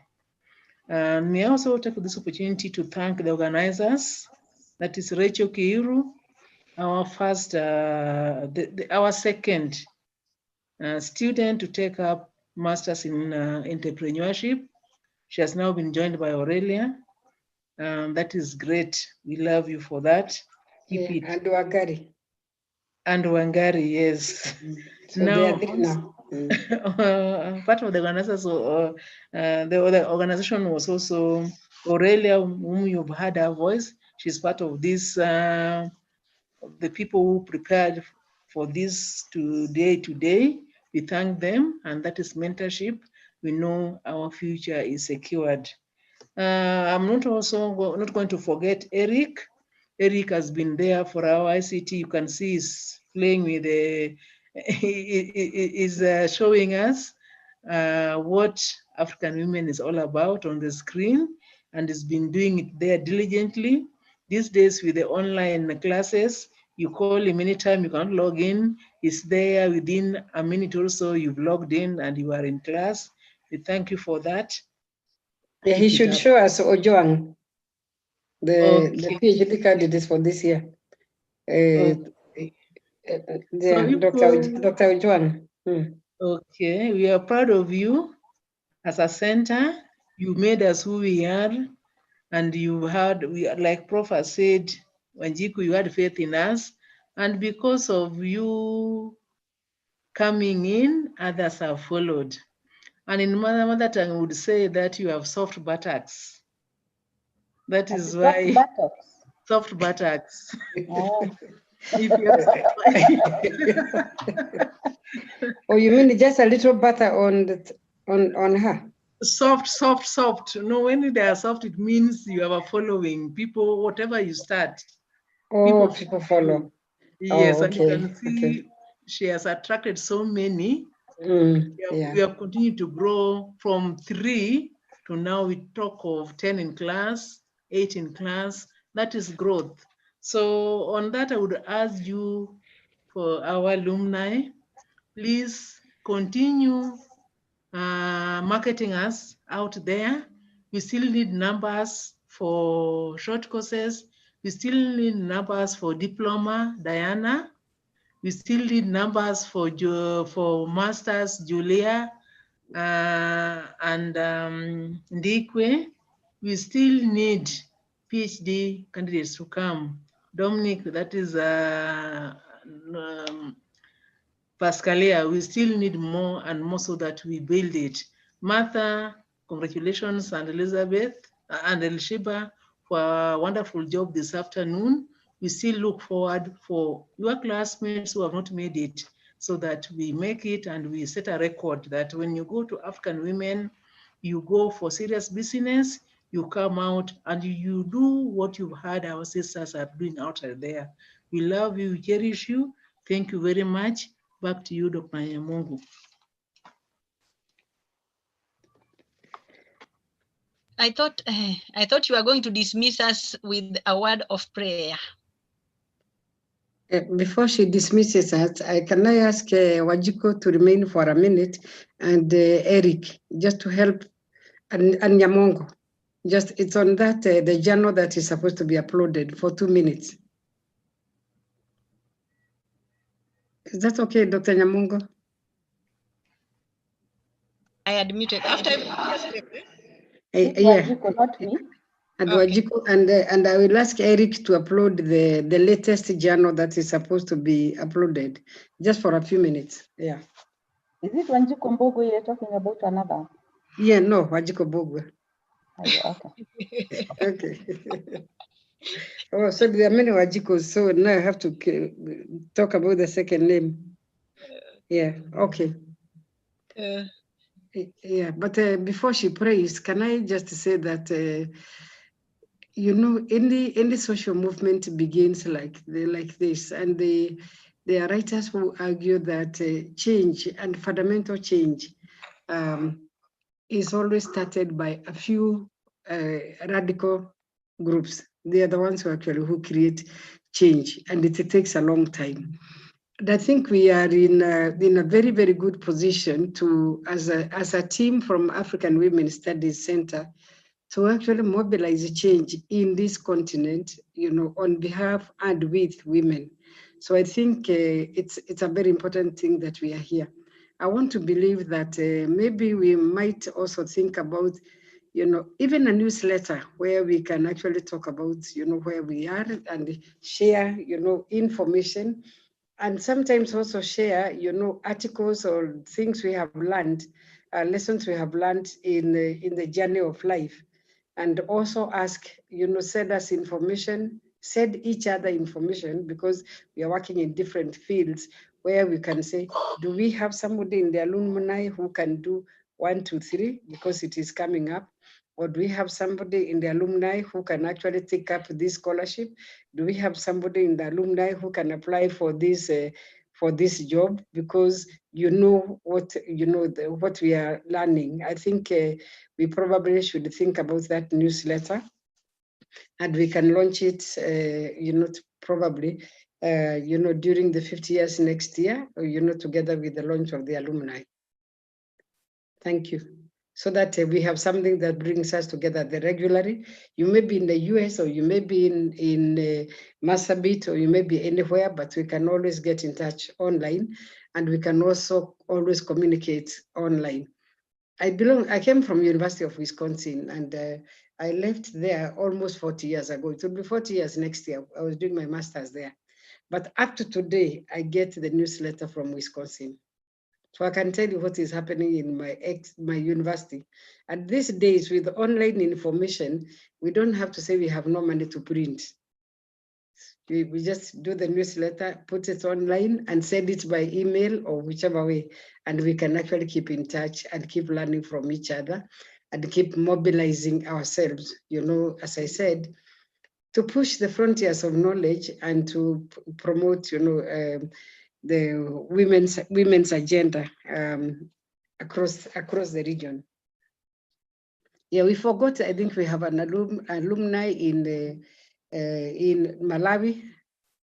Speaker 15: May I also take this opportunity to thank the organizers, that is Rachel Kiiru, our first, our second student to take up Masters in Entrepreneurship. She has now been joined by Aurelia. That is great. We love you for that. Keep it.
Speaker 6: And Wangari.
Speaker 15: And Wangari, yes.
Speaker 6: So they are there now.
Speaker 15: Part of the organizers, the organization was also Aurelia, whom you've heard her voice. She's part of this, the people who prepared for this today. We thank them, and that is mentorship. We know our future is secured. I'm not going to forget Eric. Eric has been there for our ICT. You can see he's playing with is showing us what African Women is all about on the screen, and has been doing it there diligently. These days with the online classes, you call him anytime, you can't log in. He's there within a minute or so, you've logged in and you are in class. We thank you for that.
Speaker 6: Yeah, he should show us Ojuang, the PhD candidates for this year. Dr. Ojuang.
Speaker 15: Okay, we are proud of you as a center. You made us who we are, and you had, like Prof has said, Wanjiku, you had faith in us, and because of you coming in, others have followed. And in mother tongue, I would say that you have soft buttocks. That is why soft buttocks.
Speaker 6: Oh. Oh, you mean just a little butter on her?
Speaker 15: Soft. No, when they are soft, it means you have a following. People, whatever you start.
Speaker 6: Oh, people follow.
Speaker 15: Yes,
Speaker 6: oh,
Speaker 15: and you can see she has attracted so many. We have continued to grow from 3 to now we talk of 10 in class, 8 in class. That is growth. So on that, I would ask you, for our alumni, please continue marketing us out there. We still need numbers for short courses. We still need numbers for diploma, Diana. We still need numbers for masters, Julia and Ndikwe. We still need PhD candidates to come. Dominic, that is Pascalia, we still need more and more so that we build it. Martha, congratulations, and Elizabeth and Elshiba for a wonderful job this afternoon. We still look forward for your classmates who have not made it so that we make it and we set a record that when you go to African women, you go for serious business, you come out and you do what you've heard our sisters are doing out there. We love you, we cherish you. Thank you very much. Back to you, Dr. Nyamongo.
Speaker 1: I thought you were going to dismiss us with a word of prayer.
Speaker 6: Before she dismisses us, can I ask Wajiko to remain for a minute and Eric, just to help, and Nyamongo. Just, it's on that, the journal that is supposed to be uploaded for 2 minutes. Is that okay, Dr. Nyamongo?
Speaker 1: I admitted after
Speaker 6: Yeah.
Speaker 3: Not me.
Speaker 6: And Wajiko, and I will ask Eric to upload the latest journal that is supposed to be uploaded, just for a few minutes. Yeah.
Speaker 3: Is it Wanjiko Mbogo you're talking about another?
Speaker 6: Yeah, no, Wajiko Bogwe.
Speaker 3: Okay.
Speaker 6: Okay. Oh, so there are many Wajikos, so now I have to talk about the second name. Yeah, okay. Yeah, but before she prays, can I just say that, you know, any social movement begins like this, and there are writers who argue that change and fundamental change is always started by a few radical groups. They are the ones who create change, and it takes a long time. And I think we are in a very, very good position to, as a team from African Women Studies Center, to actually mobilize change in this continent, you know, on behalf and with women. So I think it's a very important thing that we are here. I want to believe that maybe we might also think about, you know, even a newsletter where we can actually talk about, you know, where we are and share, you know, information, and sometimes also share, you know, articles or things we have learned, lessons we have learned in the journey of life. And also ask, you know, send us information, send each other information, because we are working in different fields where we can say, do we have somebody in the alumni who can do 1, 2, 3, because it is coming up? Or do we have somebody in the alumni who can actually take up this scholarship? Do we have somebody in the alumni who can apply for this job? Because you know what, you know, what we are learning. I think we probably should think about that newsletter, and we can launch it, you know, probably, you know, during the 50 years next year, or, you know, together with the launch of the alumni. Thank you. So that we have something that brings us together regularly. You may be in the US, or you may be in Marsabit, or you may be anywhere, but we can always get in touch online, and we can also always communicate online. I came from University of Wisconsin, and I left there almost 40 years ago. It will be 40 years next year. I was doing my master's there. But up to today, I get the newsletter from Wisconsin. So I can tell you what is happening in my university. And these days, with online information, we don't have to say we have no money to print. We just do the newsletter, put it online, and send it by email or whichever way. And we can actually keep in touch and keep learning from each other and keep mobilizing ourselves, you know, as I said, to push the frontiers of knowledge and to promote, you know, the women's agenda across the region. Yeah, we forgot. I think we have an alumni in Malawi,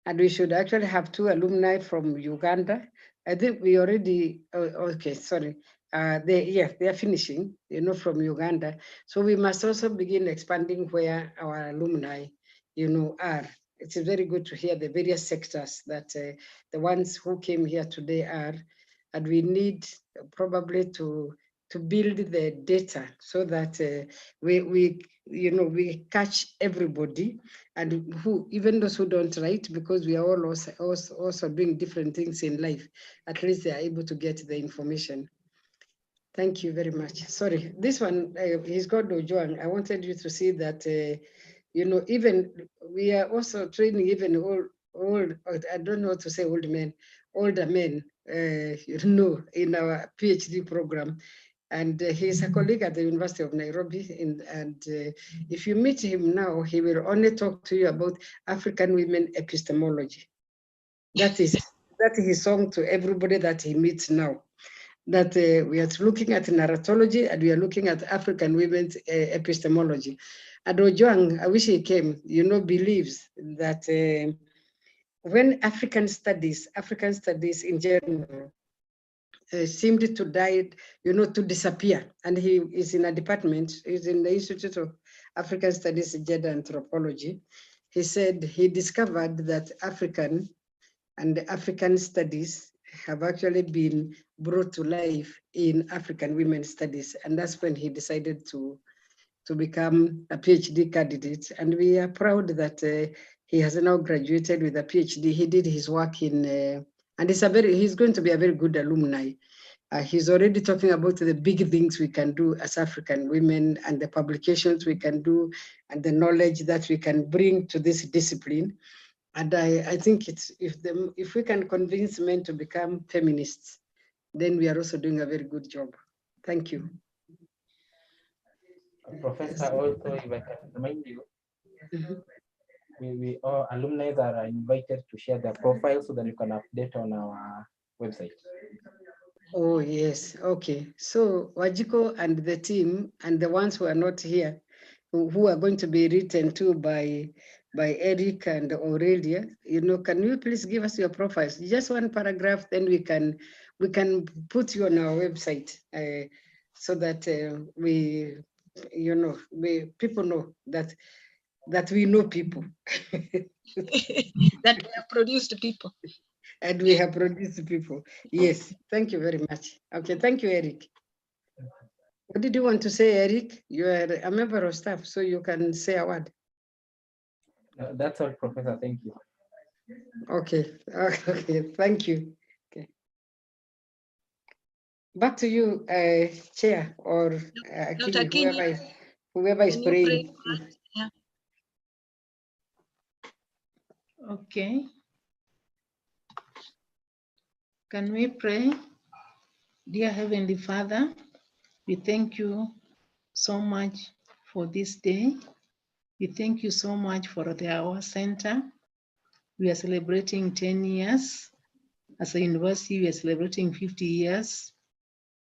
Speaker 6: and we should actually have 2 alumni from Uganda. I think we already. Okay, sorry. They are finishing, you know, from Uganda. So we must also begin expanding where our alumni, you know, are. It's very good to hear the various sectors that the ones who came here today are, and we need probably to build the data so that we catch everybody, and who, even those who don't write, because we are all also doing different things in life, at least they are able to get the information. Thank you very much. Sorry, this one, he's called Ojuang. I wanted you to see that, even we are also training even old, I don't know what to say, older men, in our PhD program. And he's a colleague at the University of Nairobi. And if you meet him now, he will only talk to you about African women epistemology. That is his song to everybody that he meets now. That we are looking at narratology and we are looking at African women's epistemology. And Ojuang, I wish he came, believes that when African studies in general seemed to die, to disappear, and he is in a department, he's in the Institute of African Studies and Gender Anthropology. He said he discovered that African studies have actually been brought to life in African women's studies. And that's when he decided to become a PhD candidate. And we are proud that he has now graduated with a PhD. He did his work in, and he's going to be a very good alumni. He's already talking about the big things we can do as African women and the publications we can do and the knowledge that we can bring to this discipline. And I think if we can convince men to become feminists, then we are also doing a very good job. Thank you.
Speaker 17: Professor, also, if I can remind you, we all alumni are invited to share their profiles so that you can update on our website.
Speaker 6: Oh, yes. Okay. So Wajiko and the team and the ones who are not here, who are going to be written to by Eric and Aurelia, can you please give us your profiles? Just one paragraph, then we can put you on our website so that people know that we know people.
Speaker 1: That we have produced people.
Speaker 6: And we have produced people. Yes, thank you very much. Okay, thank you, Eric. What did you want to say, Eric? You are a member of staff, so you can say a word.
Speaker 17: That's all, Professor. Thank you.
Speaker 6: Okay, okay, thank you. Okay. Back to you, Chair, or Akinyi, whoever is praying.
Speaker 1: Yeah.
Speaker 15: Okay. Can we pray? Dear Heavenly Father, we thank you so much for this day. We thank you so much for our center. We are celebrating 10 years. As a university, we are celebrating 50 years.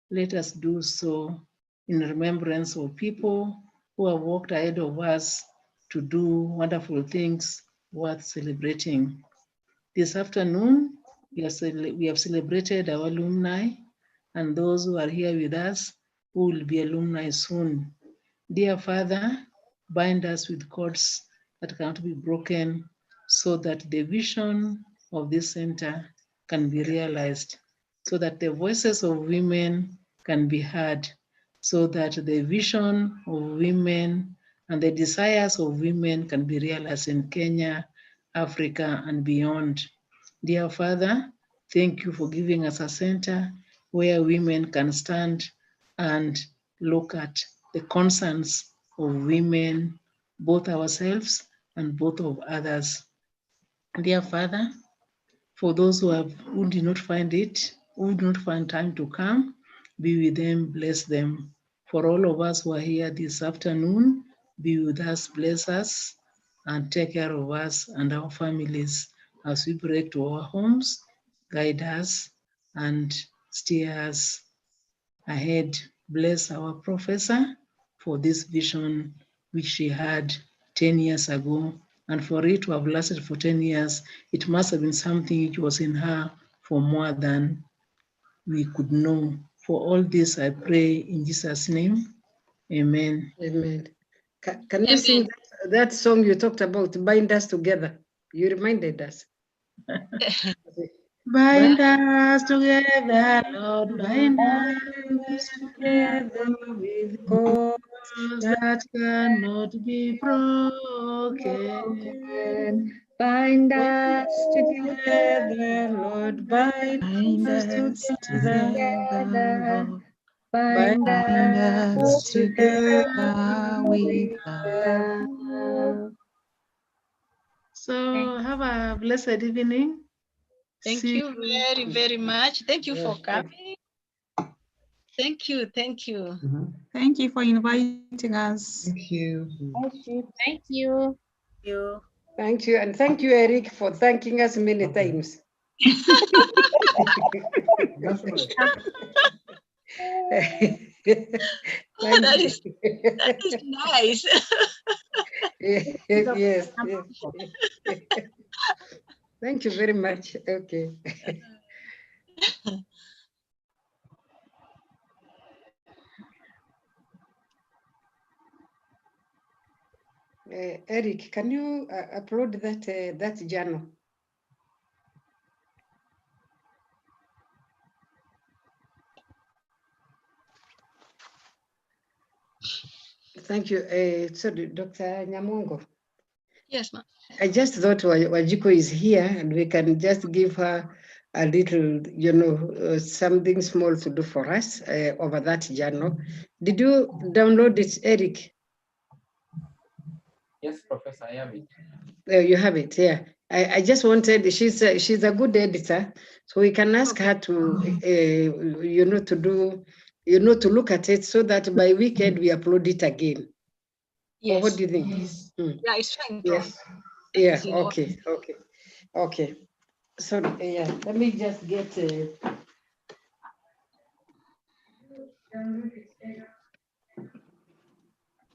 Speaker 15: Let us do so in remembrance of people who have walked ahead of us to do wonderful things worth celebrating. This afternoon, we have celebrated our alumni and those who are here with us who will be alumni soon. Dear Father, bind us with cords that cannot be broken so that the vision of this center can be realized, so that the voices of women can be heard, so that the vision of women and the desires of women can be realized in Kenya, Africa, and beyond. Dear Father, thank you for giving us a center where women can stand and look at the concerns of women, both ourselves and both of others. Dear Father, for those who did not find time to come, be with them, bless them. For all of us who are here this afternoon, be with us, bless us, and take care of us and our families as we break to our homes, guide us, and steer us ahead. Bless our professor for this vision which she had 10 years ago. And for it to have lasted for 10 years, it must have been something which was in her for more than we could know. For all this, I pray in Jesus' name. Amen.
Speaker 6: Amen. Can you sing that song you talked about, Bind Us Together? You reminded us.
Speaker 15: Bind us together, Lord, bind us together with cords that cannot be broken.
Speaker 8: Bind us together, Lord, bind us together.
Speaker 7: Lord.
Speaker 8: Bind us
Speaker 7: Together
Speaker 8: together
Speaker 7: with
Speaker 8: with
Speaker 7: love.
Speaker 8: love.
Speaker 15: So have a blessed evening.
Speaker 1: Thank
Speaker 15: See
Speaker 1: you very, very much. Thank you for coming. Thank you. Thank you.
Speaker 7: Thank you for inviting us.
Speaker 13: Thank you.
Speaker 2: Thank you.
Speaker 6: Thank you. And thank you, Eric, for thanking us many times.
Speaker 1: That is nice.
Speaker 6: Yes. Thank you very much. Okay. Eric, can you upload that journal? Thank you. Sorry, Dr. Nyamongo.
Speaker 1: Yes, ma'am.
Speaker 6: I just thought Wajiko is here and we can just give her a little, something small to do for us over that journal. Did you download it, Eric?
Speaker 17: Yes, Professor, I have it.
Speaker 6: You have it, yeah. I just wanted, she's a good editor, so we can ask her to, to do, to look at it so that by weekend we upload it again.
Speaker 1: Yes.
Speaker 6: Or what do you think?
Speaker 1: Yeah, it's fine.
Speaker 6: Yes. Yeah, okay. So, yeah, let me just get...